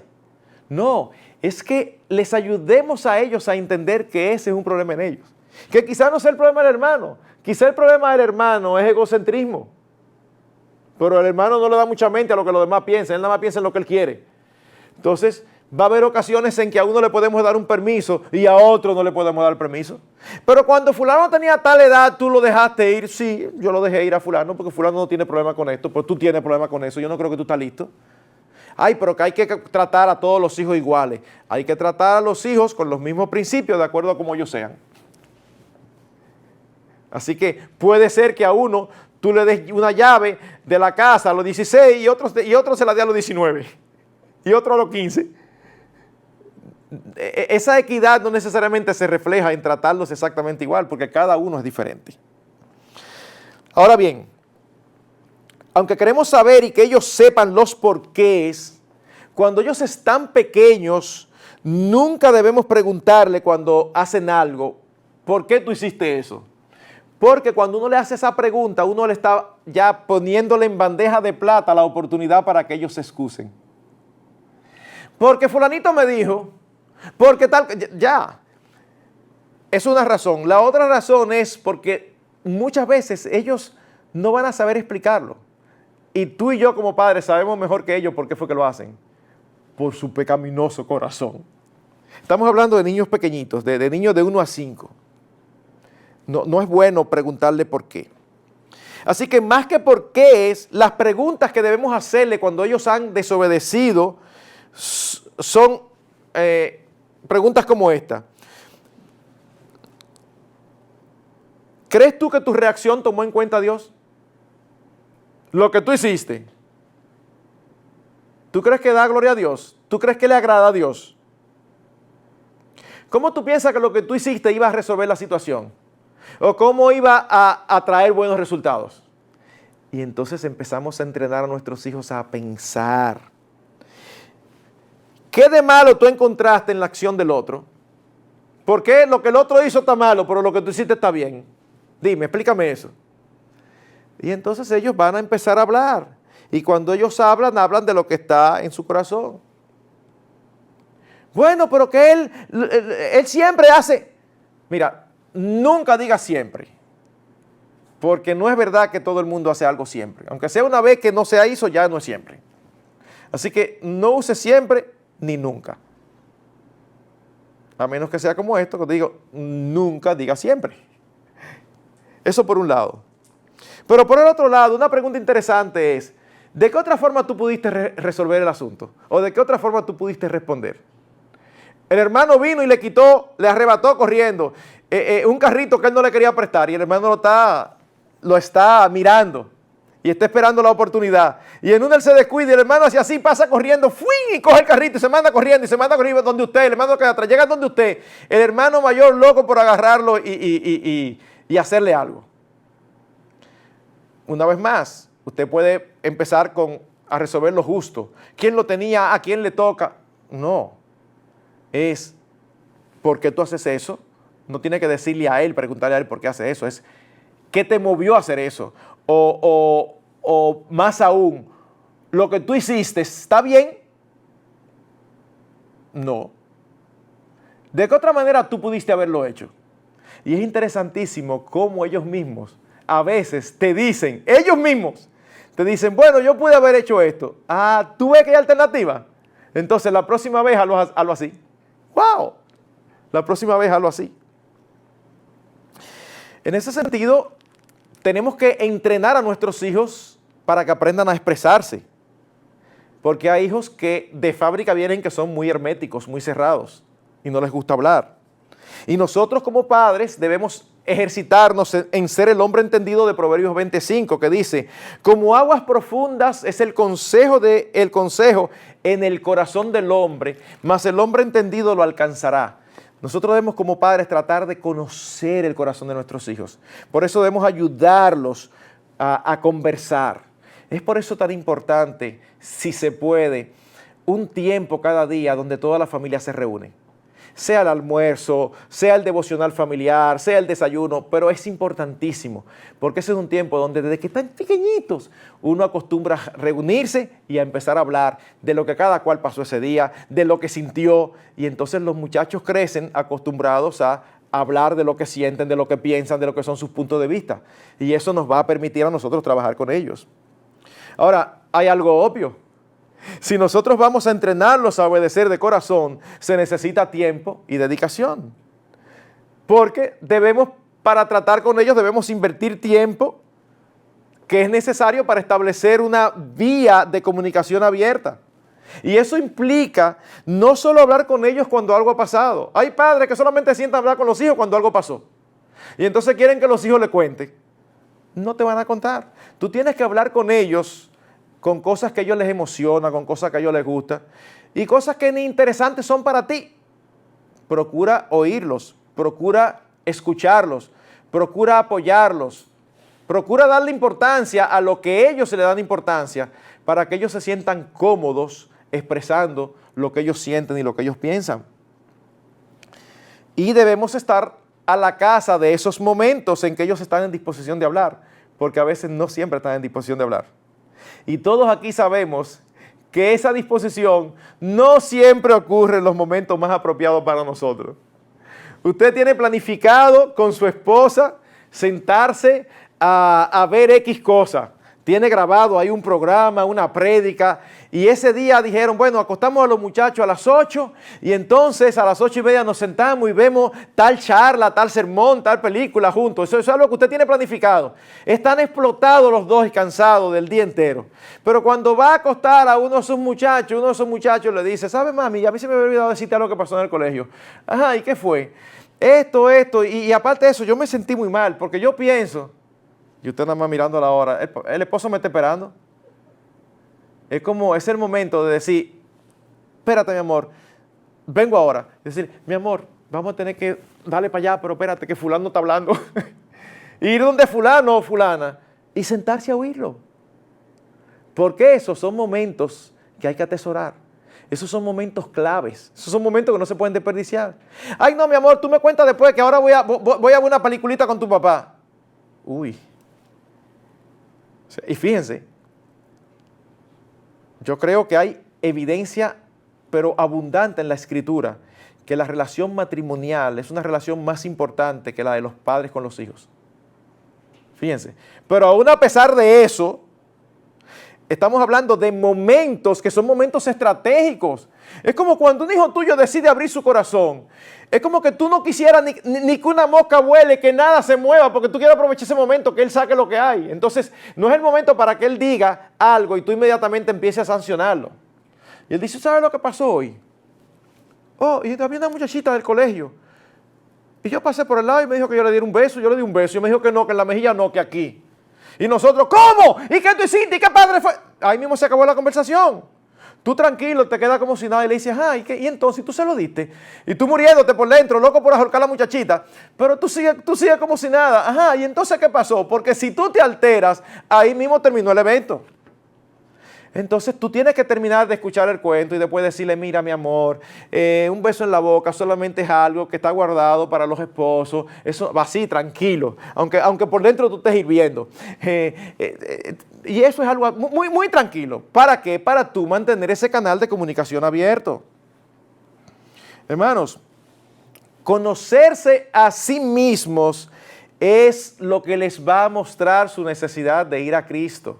No, es que les ayudemos a ellos a entender que ese es un problema en ellos. Que quizás no sea el problema del hermano, quizás el problema del hermano es egocentrismo. Pero el hermano no le da mucha mente a lo que los demás piensan, él nada más piensa en lo que él quiere. Entonces, va a haber ocasiones en que a uno le podemos dar un permiso y a otro no le podemos dar permiso. Pero cuando fulano tenía tal edad, tú lo dejaste ir. Sí, yo lo dejé ir a fulano porque fulano no tiene problema con esto, pero tú tienes problema con eso. Yo no creo que tú estás listo. Ay, pero que hay que tratar a todos los hijos iguales. Hay que tratar a los hijos con los mismos principios de acuerdo a cómo ellos sean. Así que puede ser que a uno tú le des una llave de la casa a los 16 y otro se la dé a los 19 y otro a los 15. Esa equidad no necesariamente se refleja en tratarlos exactamente igual, porque cada uno es diferente. Ahora bien, aunque queremos saber y que ellos sepan los porqués, cuando ellos están pequeños, nunca debemos preguntarle cuando hacen algo, ¿por qué tú hiciste eso? Porque cuando uno le hace esa pregunta, uno le está ya poniéndole en bandeja de plata la oportunidad para que ellos se excusen. Porque fulanito me dijo, porque tal, ya. Es una razón. La otra razón es porque muchas veces ellos no van a saber explicarlo. Y tú y yo como padres sabemos mejor que ellos por qué fue que lo hacen. Por su pecaminoso corazón. Estamos hablando de niños pequeñitos, de niños de 1 a 5. No es bueno preguntarle por qué. Así que más que por qué es, las preguntas que debemos hacerle cuando ellos han desobedecido son preguntas como esta. ¿Crees tú que tu reacción tomó en cuenta a Dios? Lo que tú hiciste. ¿Tú crees que da gloria a Dios? ¿Tú crees que le agrada a Dios? ¿Cómo tú piensas que lo que tú hiciste iba a resolver la situación? ¿O cómo iba a traer buenos resultados? Y entonces empezamos a entrenar a nuestros hijos a pensar. ¿Qué de malo tú encontraste en la acción del otro? ¿Por qué lo que el otro hizo está malo, pero lo que tú hiciste está bien? Dime, explícame eso. Y entonces ellos van a empezar a hablar. Y cuando ellos hablan de lo que está en su corazón. Bueno, pero que él siempre hace. Mira, nunca diga siempre. Porque no es verdad que todo el mundo hace algo siempre. Aunque sea una vez que no se hizo, ya no es siempre. Así que no use siempre ni nunca. A menos que sea como esto, que te digo, nunca diga siempre. Eso por un lado. Pero por el otro lado, una pregunta interesante es, ¿de qué otra forma tú pudiste resolver el asunto? ¿O de qué otra forma tú pudiste responder? El hermano vino y le arrebató corriendo un carrito que él no le quería prestar y el hermano lo está mirando y está esperando la oportunidad. Y en uno él se descuida y el hermano hacia así pasa corriendo, y coge el carrito y se manda corriendo donde usted, el hermano que atrás llega donde usted. El hermano mayor loco por agarrarlo y hacerle algo. Una vez más, usted puede empezar a resolver lo justo. ¿Quién lo tenía? ¿A quién le toca? No. Es, ¿por qué tú haces eso? No tiene que decirle a él, preguntarle a él por qué hace eso. Es, ¿qué te movió a hacer eso? O más aún, ¿lo que tú hiciste está bien? No. ¿De qué otra manera tú pudiste haberlo hecho? Y es interesantísimo cómo ellos mismos a veces te dicen, ellos mismos te dicen, bueno, yo pude haber hecho esto. Ah, ¿tú ves que hay alternativa? Entonces la próxima vez hazlo así. ¡Wow! La próxima vez hazlo así. En ese sentido, tenemos que entrenar a nuestros hijos para que aprendan a expresarse. Porque hay hijos que de fábrica vienen que son muy herméticos, muy cerrados y no les gusta hablar. Y nosotros como padres debemos ejercitarnos en ser el hombre entendido de Proverbios 25, que dice, como aguas profundas es el consejo en el corazón del hombre, mas el hombre entendido lo alcanzará. Nosotros debemos como padres tratar de conocer el corazón de nuestros hijos. Por eso debemos ayudarlos a conversar. Es por eso tan importante, si se puede, un tiempo cada día donde toda la familia se reúne. Sea el almuerzo, sea el devocional familiar, sea el desayuno, pero es importantísimo, porque ese es un tiempo donde desde que están pequeñitos uno acostumbra a reunirse y a empezar a hablar de lo que cada cual pasó ese día, de lo que sintió, y entonces los muchachos crecen acostumbrados a hablar de lo que sienten, de lo que piensan, de lo que son sus puntos de vista, y eso nos va a permitir a nosotros trabajar con ellos. Ahora, hay algo obvio. Si nosotros vamos a entrenarlos a obedecer de corazón, se necesita tiempo y dedicación. Porque para tratar con ellos, debemos invertir tiempo que es necesario para establecer una vía de comunicación abierta. Y eso implica no solo hablar con ellos cuando algo ha pasado. Hay padres que solamente sientan a hablar con los hijos cuando algo pasó. Y entonces quieren que los hijos le cuenten. No te van a contar. Tú tienes que hablar con ellos con cosas que a ellos les emocionan, con cosas que a ellos les gustan y cosas que ni interesantes son para ti. Procura oírlos, procura escucharlos, procura apoyarlos, procura darle importancia a lo que ellos se le dan importancia para que ellos se sientan cómodos expresando lo que ellos sienten y lo que ellos piensan. Y debemos estar a la casa de esos momentos en que ellos están en disposición de hablar, porque a veces no siempre están en disposición de hablar. Y todos aquí sabemos que esa disposición no siempre ocurre en los momentos más apropiados para nosotros. Usted tiene planificado con su esposa sentarse a ver X cosa. Tiene grabado ahí un programa, una prédica, y ese día dijeron, bueno, acostamos a los muchachos a las 8 y entonces a las 8:30 nos sentamos y vemos tal charla, tal sermón, tal película juntos. Eso es algo que usted tiene planificado. Están explotados los dos y cansados del día entero. Pero cuando va a acostar a uno de esos muchachos le dice, ¿sabe, mami? A mí se me había olvidado decirte algo que pasó en el colegio. Ajá, ¿y qué fue? Esto, y aparte de eso, yo me sentí muy mal, porque yo pienso, y usted nada más mirando la hora, el esposo me está esperando. Es el momento de decir, espérate mi amor, vengo ahora. Es decir, mi amor, vamos a tener que darle para allá, pero espérate que fulano está hablando. Ir donde fulano o fulana y sentarse a oírlo. Porque esos son momentos que hay que atesorar. Esos son momentos claves. Esos son momentos que no se pueden desperdiciar. Ay, no, mi amor, tú me cuentas después que ahora voy a ver una peliculita con tu papá. Uy. Y fíjense, yo creo que hay evidencia, pero abundante en la Escritura, que la relación matrimonial es una relación más importante que la de los padres con los hijos. Fíjense, pero aún a pesar de eso, estamos hablando de momentos que son momentos estratégicos. Es como cuando un hijo tuyo decide abrir su corazón. Es como que tú no quisieras ni que una mosca vuele, que nada se mueva, porque tú quieres aprovechar ese momento, que él saque lo que hay. Entonces, no es el momento para que él diga algo y tú inmediatamente empieces a sancionarlo. Y él dice, ¿sabes lo que pasó hoy? Oh, y había una muchachita del colegio. Y yo pasé por el lado y me dijo que yo le diera un beso. Yo le di un beso y me dijo que no, que en la mejilla no, que aquí. Y nosotros, ¿cómo? ¿Y qué tú hiciste? ¿Y qué padre fue? Ahí mismo se acabó la conversación. Tú tranquilo, te quedas como si nada y le dices, ¿y qué? Y entonces tú se lo diste. Y tú muriéndote por dentro, loco por ahorcar a la muchachita, pero tú sigues como si nada. Ajá, ¿y entonces qué pasó? Porque si tú te alteras, ahí mismo terminó el evento. Entonces tú tienes que terminar de escuchar el cuento y después decirle, mira mi amor, un beso en la boca solamente es algo que está guardado para los esposos, eso va así, tranquilo, aunque por dentro tú estés hirviendo. Y eso es algo muy, muy tranquilo. ¿Para qué? Para tú mantener ese canal de comunicación abierto. Hermanos, conocerse a sí mismos es lo que les va a mostrar su necesidad de ir a Cristo.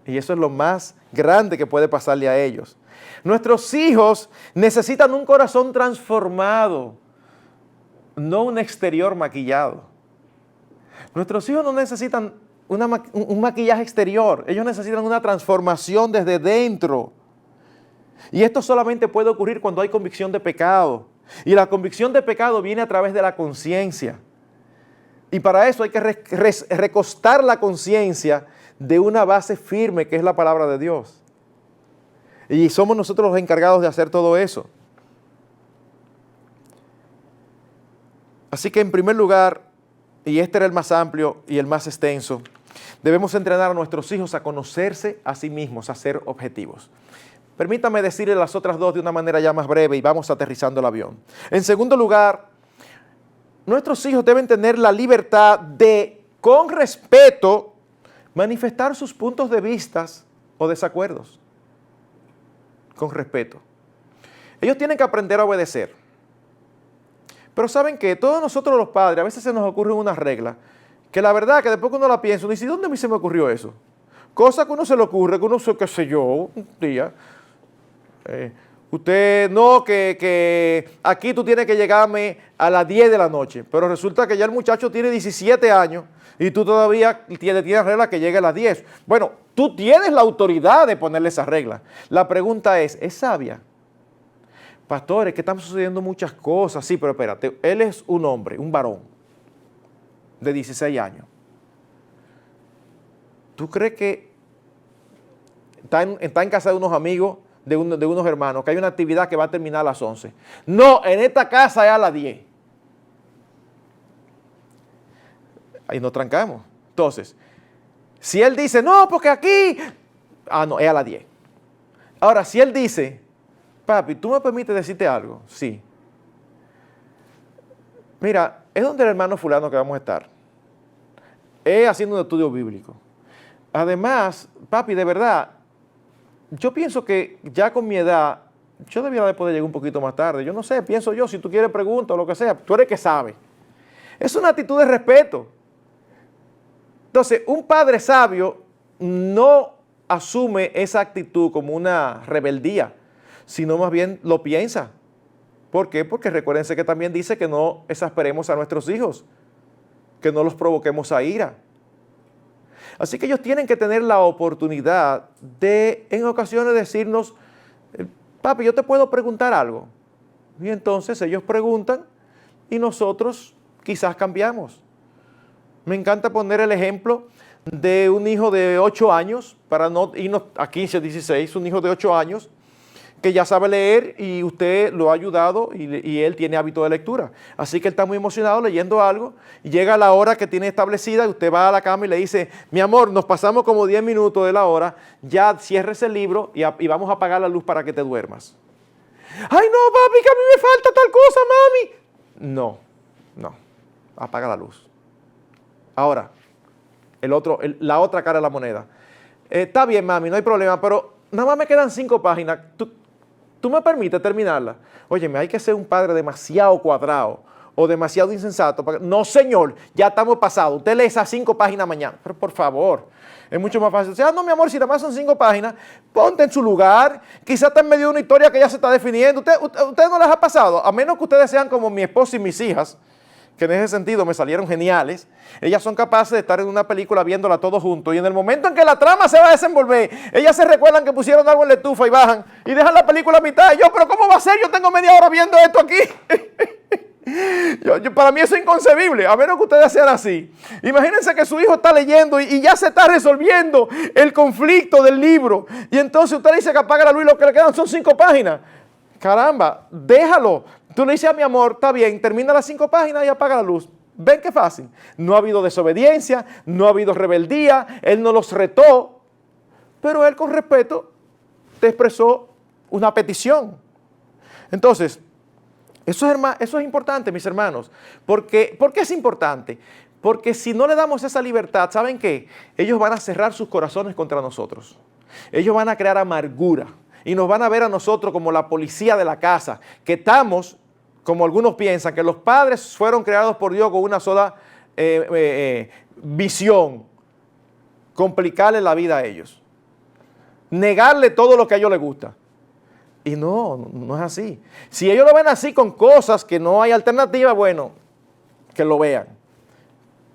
Y eso es lo más grande que puede pasarle a ellos. Nuestros hijos necesitan un corazón transformado, no un exterior maquillado. Nuestros hijos no necesitan un maquillaje exterior, ellos necesitan una transformación desde dentro. Y esto solamente puede ocurrir cuando hay convicción de pecado. Y la convicción de pecado viene a través de la conciencia. Y para eso hay que recostar la conciencia de una base firme que es la palabra de Dios. Y somos nosotros los encargados de hacer todo eso. Así que en primer lugar, y este era el más amplio y el más extenso, debemos entrenar a nuestros hijos a conocerse a sí mismos, a ser objetivos. Permítame decirle las otras dos de una manera ya más breve y vamos aterrizando el avión. En segundo lugar, nuestros hijos deben tener la libertad de, con respeto, manifestar sus puntos de vista o desacuerdos. Con respeto. Ellos tienen que aprender a obedecer. Pero ¿saben qué? Todos nosotros los padres, a veces se nos ocurre una regla, que la verdad que después que uno la piensa, uno dice, ¿dónde a mí se me ocurrió eso? Cosa que uno se le ocurre, que uno, qué sé yo, un día, usted, no, que aquí tú tienes que llegarme a las 10 de la noche, pero resulta que ya el muchacho tiene 17 años y tú todavía tienes regla que llegue a las 10. Bueno, tú tienes la autoridad de ponerle esa regla. La pregunta ¿es sabia? Pastores, que están sucediendo muchas cosas. Sí, pero espérate, él es un hombre, un varón de 16 años. ¿Tú crees que está en casa de unos amigos, de unos hermanos, que hay una actividad que va a terminar a las 11? No, en esta casa es a las 10. Ahí nos trancamos. Entonces, si él dice, no, porque aquí, no, es a las 10. Ahora, si él dice, papi, ¿tú me permites decirte algo? Sí. Mira, es donde el hermano fulano que vamos a estar. Es haciendo un estudio bíblico. Además, papi, de verdad, yo pienso que ya con mi edad, yo debiera de poder llegar un poquito más tarde. Yo no sé, pienso yo, si tú quieres pregunta o lo que sea, tú eres que sabe. Es una actitud de respeto. Entonces, un padre sabio no asume esa actitud como una rebeldía, sino más bien lo piensa. ¿Por qué? Porque recuérdense que también dice que no exasperemos a nuestros hijos, que no los provoquemos a ira. Así que ellos tienen que tener la oportunidad de, en ocasiones, decirnos, papi, yo te puedo preguntar algo. Y entonces ellos preguntan y nosotros quizás cambiamos. Me encanta poner el ejemplo de un hijo de 8 años, para no irnos a 15, 16, un hijo de 8 años, que ya sabe leer y usted lo ha ayudado y él tiene hábito de lectura. Así que él está muy emocionado leyendo algo y llega la hora que tiene establecida y usted va a la cama y le dice, mi amor, nos pasamos como 10 minutos de la hora, ya cierres el libro y vamos a apagar la luz para que te duermas. Ay, no, papi, que a mí me falta tal cosa, mami. No, apaga la luz. Ahora, la otra cara de la moneda. Está bien, mami, no hay problema, pero nada más me quedan 5 páginas. ¿Tú me permites terminarla? Óyeme, hay que ser un padre demasiado cuadrado o demasiado insensato. No, señor, ya estamos pasados. Usted lee esas 5 páginas mañana. Pero por favor, es mucho más fácil. No, mi amor, si nada más son 5 páginas, ponte en su lugar. Quizás está en medio de una historia que ya se está definiendo. ¿Ustedes no les ha pasado? A menos que ustedes sean como mi esposa y mis hijas, que en ese sentido me salieron geniales. Ellas son capaces de estar en una película viéndola todos juntos y en el momento en que la trama se va a desenvolver, ellas se recuerdan que pusieron algo en la estufa y bajan y dejan la película a mitad. Y yo, pero ¿cómo va a ser? Yo tengo media hora viendo esto aquí. Para mí eso es inconcebible, a menos que ustedes sean así. Imagínense que su hijo está leyendo y ya se está resolviendo el conflicto del libro. Y entonces usted le dice que apaga la luz y lo que le quedan son 5 páginas. Caramba, déjalo. Tú le dices a mi amor, está bien, termina las 5 páginas y apaga la luz. ¿Ven qué fácil? No ha habido desobediencia, no ha habido rebeldía, él no los retó, pero él con respeto te expresó una petición. Entonces, eso es importante, mis hermanos. ¿Por qué es importante? Porque si no le damos esa libertad, ¿saben qué? Ellos van a cerrar sus corazones contra nosotros. Ellos van a crear amargura y nos van a ver a nosotros como la policía de la casa, que estamos, como algunos piensan, que los padres fueron creados por Dios con una sola visión, complicarle la vida a ellos, negarle todo lo que a ellos les gusta. Y no es así. Si ellos lo ven así con cosas que no hay alternativa, bueno, que lo vean.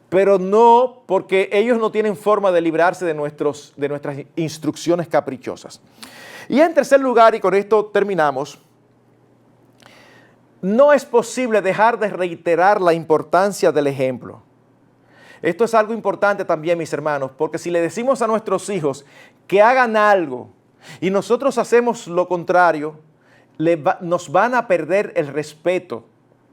Pero no porque ellos no tienen forma de librarse de nuestras instrucciones caprichosas. Y en tercer lugar, y con esto terminamos, no es posible dejar de reiterar la importancia del ejemplo. Esto es algo importante también, mis hermanos, porque si le decimos a nuestros hijos que hagan algo y nosotros hacemos lo contrario, nos van a perder el respeto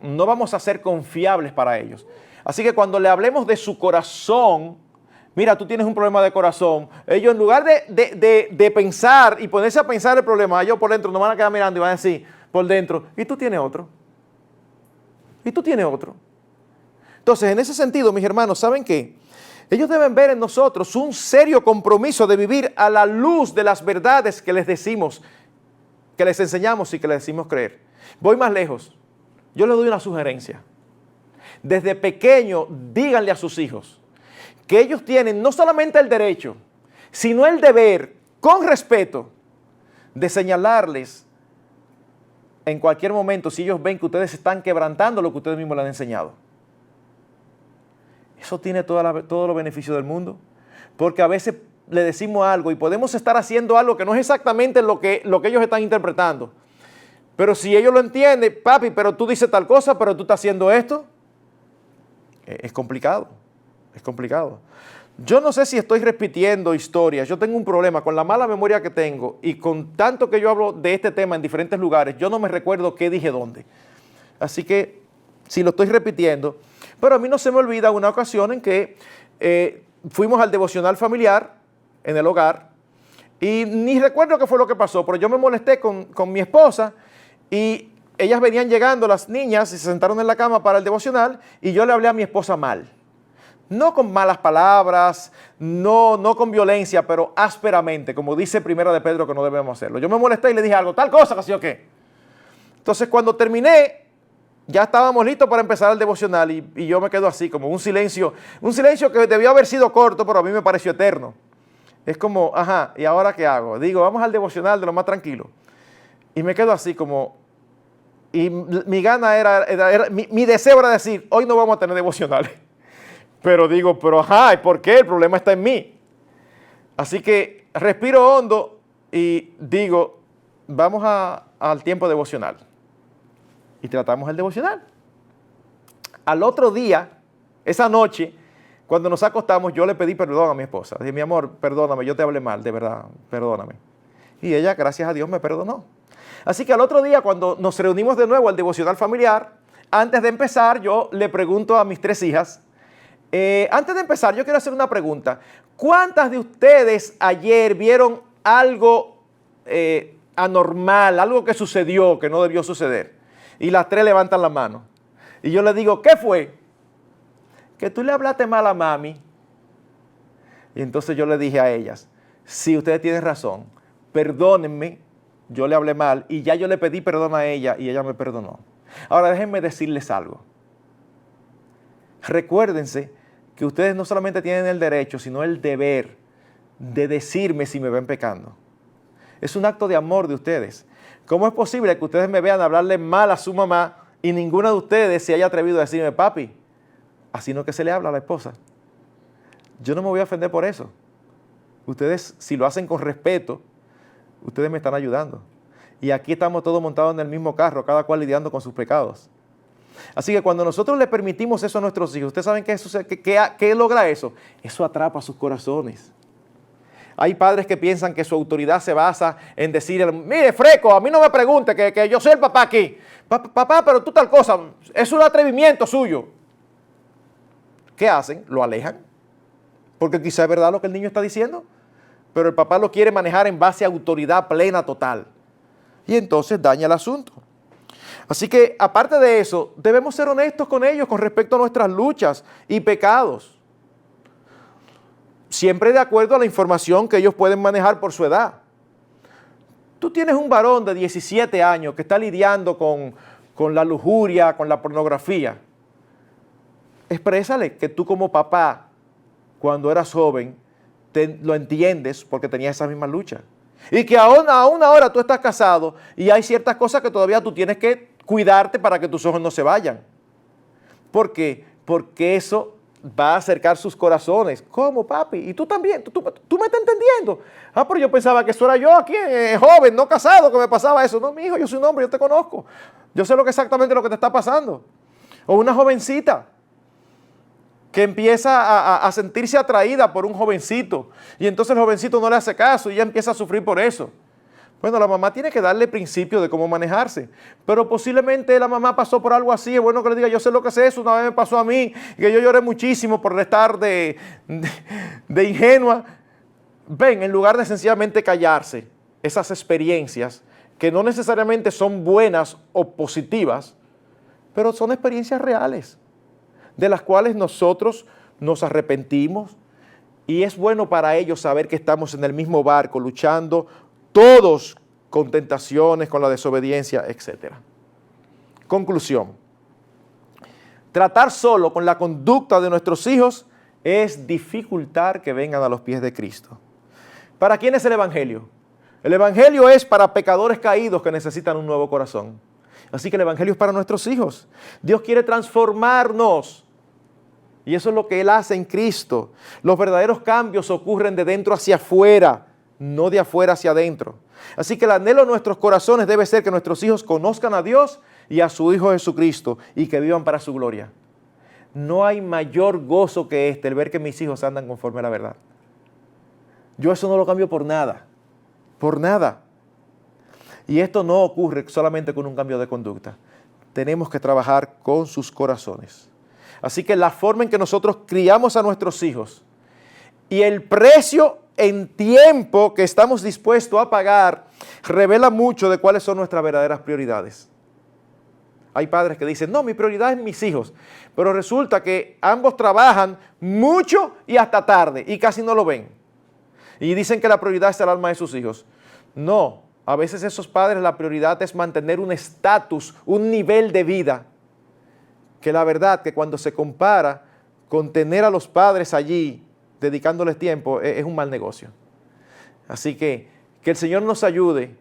no vamos a ser confiables para ellos. Así que cuando le hablemos de su corazón, mira, tú tienes un problema de corazón, ellos en lugar de pensar y ponerse a pensar el problema, ellos por dentro nos van a quedar mirando y van a decir por dentro, y tú tienes otro, y tú tienes otro. Entonces, en ese sentido, mis hermanos, ¿saben qué? Ellos deben ver en nosotros un serio compromiso de vivir a la luz de las verdades que les decimos, que les enseñamos y que les decimos creer. Voy más lejos. Yo les doy una sugerencia. Desde pequeño, díganle a sus hijos que ellos tienen no solamente el derecho, sino el deber, con respeto, de señalarles en cualquier momento si ellos ven que ustedes están quebrantando lo que ustedes mismos les han enseñado. Eso tiene todos los beneficios del mundo, porque a veces le decimos algo y podemos estar haciendo algo que no es exactamente lo que ellos están interpretando. Pero si ellos lo entienden, papi, pero tú dices tal cosa, pero tú estás haciendo esto, es complicado, es complicado. Yo no sé si estoy repitiendo historias, yo tengo un problema con la mala memoria que tengo y con tanto que yo hablo de este tema en diferentes lugares, yo no me recuerdo qué dije dónde. Así que, si lo estoy repitiendo, pero a mí no se me olvida una ocasión en que fuimos al devocional familiar en el hogar y ni recuerdo qué fue lo que pasó, pero yo me molesté con mi esposa y ellas venían llegando, las niñas, y se sentaron en la cama para el devocional y yo le hablé a mi esposa mal. No con malas palabras, no con violencia, pero ásperamente, como dice Primera de Pedro que no debemos hacerlo. Yo me molesté y le dije algo, tal cosa, que sí o qué. Entonces cuando terminé, ya estábamos listos para empezar el devocional y yo me quedo así, como un silencio que debió haber sido corto, pero a mí me pareció eterno. Es como, ajá, ¿y ahora qué hago? Digo, vamos al devocional de lo más tranquilo. Y me quedo así como, y mi gana mi deseo era decir, hoy no vamos a tener devocionales. Pero digo, pero ajá, ¿y por qué? El problema está en mí. Así que respiro hondo y digo, vamos al tiempo devocional. Y tratamos el devocional. Al otro día, esa noche, cuando nos acostamos, yo le pedí perdón a mi esposa. Dije, mi amor, perdóname, yo te hablé mal, de verdad, perdóname. Y ella, gracias a Dios, me perdonó. Así que al otro día, cuando nos reunimos de nuevo al devocional familiar, antes de empezar, yo le pregunto a mis 3 hijas, antes de empezar, yo quiero hacer una pregunta. ¿Cuántas de ustedes ayer vieron algo anormal, algo que sucedió, que no debió suceder? Y las 3 levantan la mano. Y yo les digo, ¿qué fue? Que tú le hablaste mal a mami. Y entonces yo le dije a ellas, sí, ustedes tienen razón, perdónenme, yo le hablé mal y ya yo le pedí perdón a ella y ella me perdonó. Ahora déjenme decirles algo. Recuérdense que ustedes no solamente tienen el derecho, sino el deber de decirme si me ven pecando. Es un acto de amor de ustedes. ¿Cómo es posible que ustedes me vean hablarle mal a su mamá y ninguna de ustedes se haya atrevido a decirme, papi, así no que se le habla a la esposa? Yo no me voy a ofender por eso. Ustedes, si lo hacen con respeto, ustedes me están ayudando. Y aquí estamos todos montados en el mismo carro, cada cual lidiando con sus pecados. Así que cuando nosotros le permitimos eso a nuestros hijos, ¿ustedes saben qué logra eso? Eso atrapa sus corazones. Hay padres que piensan que su autoridad se basa en decir, mire, freco, a mí no me pregunte, que yo soy el papá aquí. Papá, pero tú tal cosa, es un atrevimiento suyo. ¿Qué hacen? Lo alejan. Porque quizá es verdad lo que el niño está diciendo, pero el papá lo quiere manejar en base a autoridad plena, total. Y entonces daña el asunto. Así que, aparte de eso, debemos ser honestos con ellos con respecto a nuestras luchas y pecados. Siempre de acuerdo a la información que ellos pueden manejar por su edad. Tú tienes un varón de 17 años que está lidiando con la lujuria, con la pornografía. Exprésale que tú como papá, cuando eras joven, lo entiendes porque tenías esa misma lucha. Y que aún ahora tú estás casado y hay ciertas cosas que todavía tú tienes que cuidarte para que tus ojos no se vayan. ¿Por qué? Porque eso va a acercar sus corazones. ¿Cómo, papi? Y tú también, tú me estás entendiendo. Ah, pero yo pensaba que eso era yo aquí, joven, no casado, que me pasaba eso. No, mi hijo, yo soy un hombre, yo te conozco. Yo sé exactamente lo que te está pasando. O una jovencita que empieza a sentirse atraída por un jovencito y entonces el jovencito no le hace caso y ella empieza a sufrir por eso. Bueno, la mamá tiene que darle principios de cómo manejarse, pero posiblemente la mamá pasó por algo así. Es bueno que le diga, yo sé lo que es eso, una vez me pasó a mí, que yo lloré muchísimo por estar de ingenua. Ven, en lugar de sencillamente callarse esas experiencias, que no necesariamente son buenas o positivas, pero son experiencias reales, de las cuales nosotros nos arrepentimos, y es bueno para ellos saber que estamos en el mismo barco, luchando todos con tentaciones, con la desobediencia, etc. Conclusión. Tratar solo con la conducta de nuestros hijos es dificultar que vengan a los pies de Cristo. ¿Para quién es el Evangelio? El Evangelio es para pecadores caídos que necesitan un nuevo corazón. Así que el Evangelio es para nuestros hijos. Dios quiere transformarnos. Y eso es lo que Él hace en Cristo. Los verdaderos cambios ocurren de dentro hacia afuera, no de afuera hacia adentro. Así que el anhelo de nuestros corazones debe ser que nuestros hijos conozcan a Dios y a su Hijo Jesucristo y que vivan para su gloria. No hay mayor gozo que el ver que mis hijos andan conforme a la verdad. Yo eso no lo cambio por nada, por nada. Y esto no ocurre solamente con un cambio de conducta. Tenemos que trabajar con sus corazones. Así que la forma en que nosotros criamos a nuestros hijos y el precio en tiempo que estamos dispuestos a pagar revela mucho de cuáles son nuestras verdaderas prioridades. Hay padres que dicen, no, mi prioridad es mis hijos, pero resulta que ambos trabajan mucho y hasta tarde y casi no lo ven. Y dicen que la prioridad es el alma de sus hijos. No, a veces esos padres la prioridad es mantener un estatus, un nivel de vida, que la verdad que cuando se compara con tener a los padres allí, dedicándoles tiempo, es un mal negocio. Así que el Señor nos ayude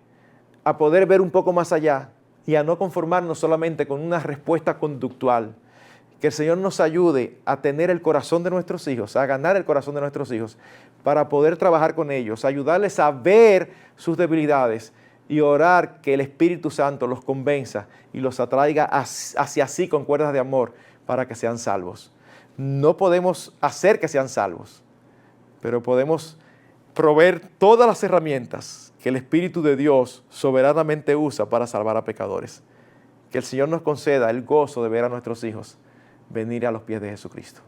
a poder ver un poco más allá y a no conformarnos solamente con una respuesta conductual. Que el Señor nos ayude a tener el corazón de nuestros hijos, a ganar el corazón de nuestros hijos, para poder trabajar con ellos, ayudarles a ver sus debilidades y orar que el Espíritu Santo los convenza y los atraiga hacia sí con cuerdas de amor para que sean salvos. No podemos hacer que sean salvos, pero podemos proveer todas las herramientas que el Espíritu de Dios soberanamente usa para salvar a pecadores. Que el Señor nos conceda el gozo de ver a nuestros hijos venir a los pies de Jesucristo.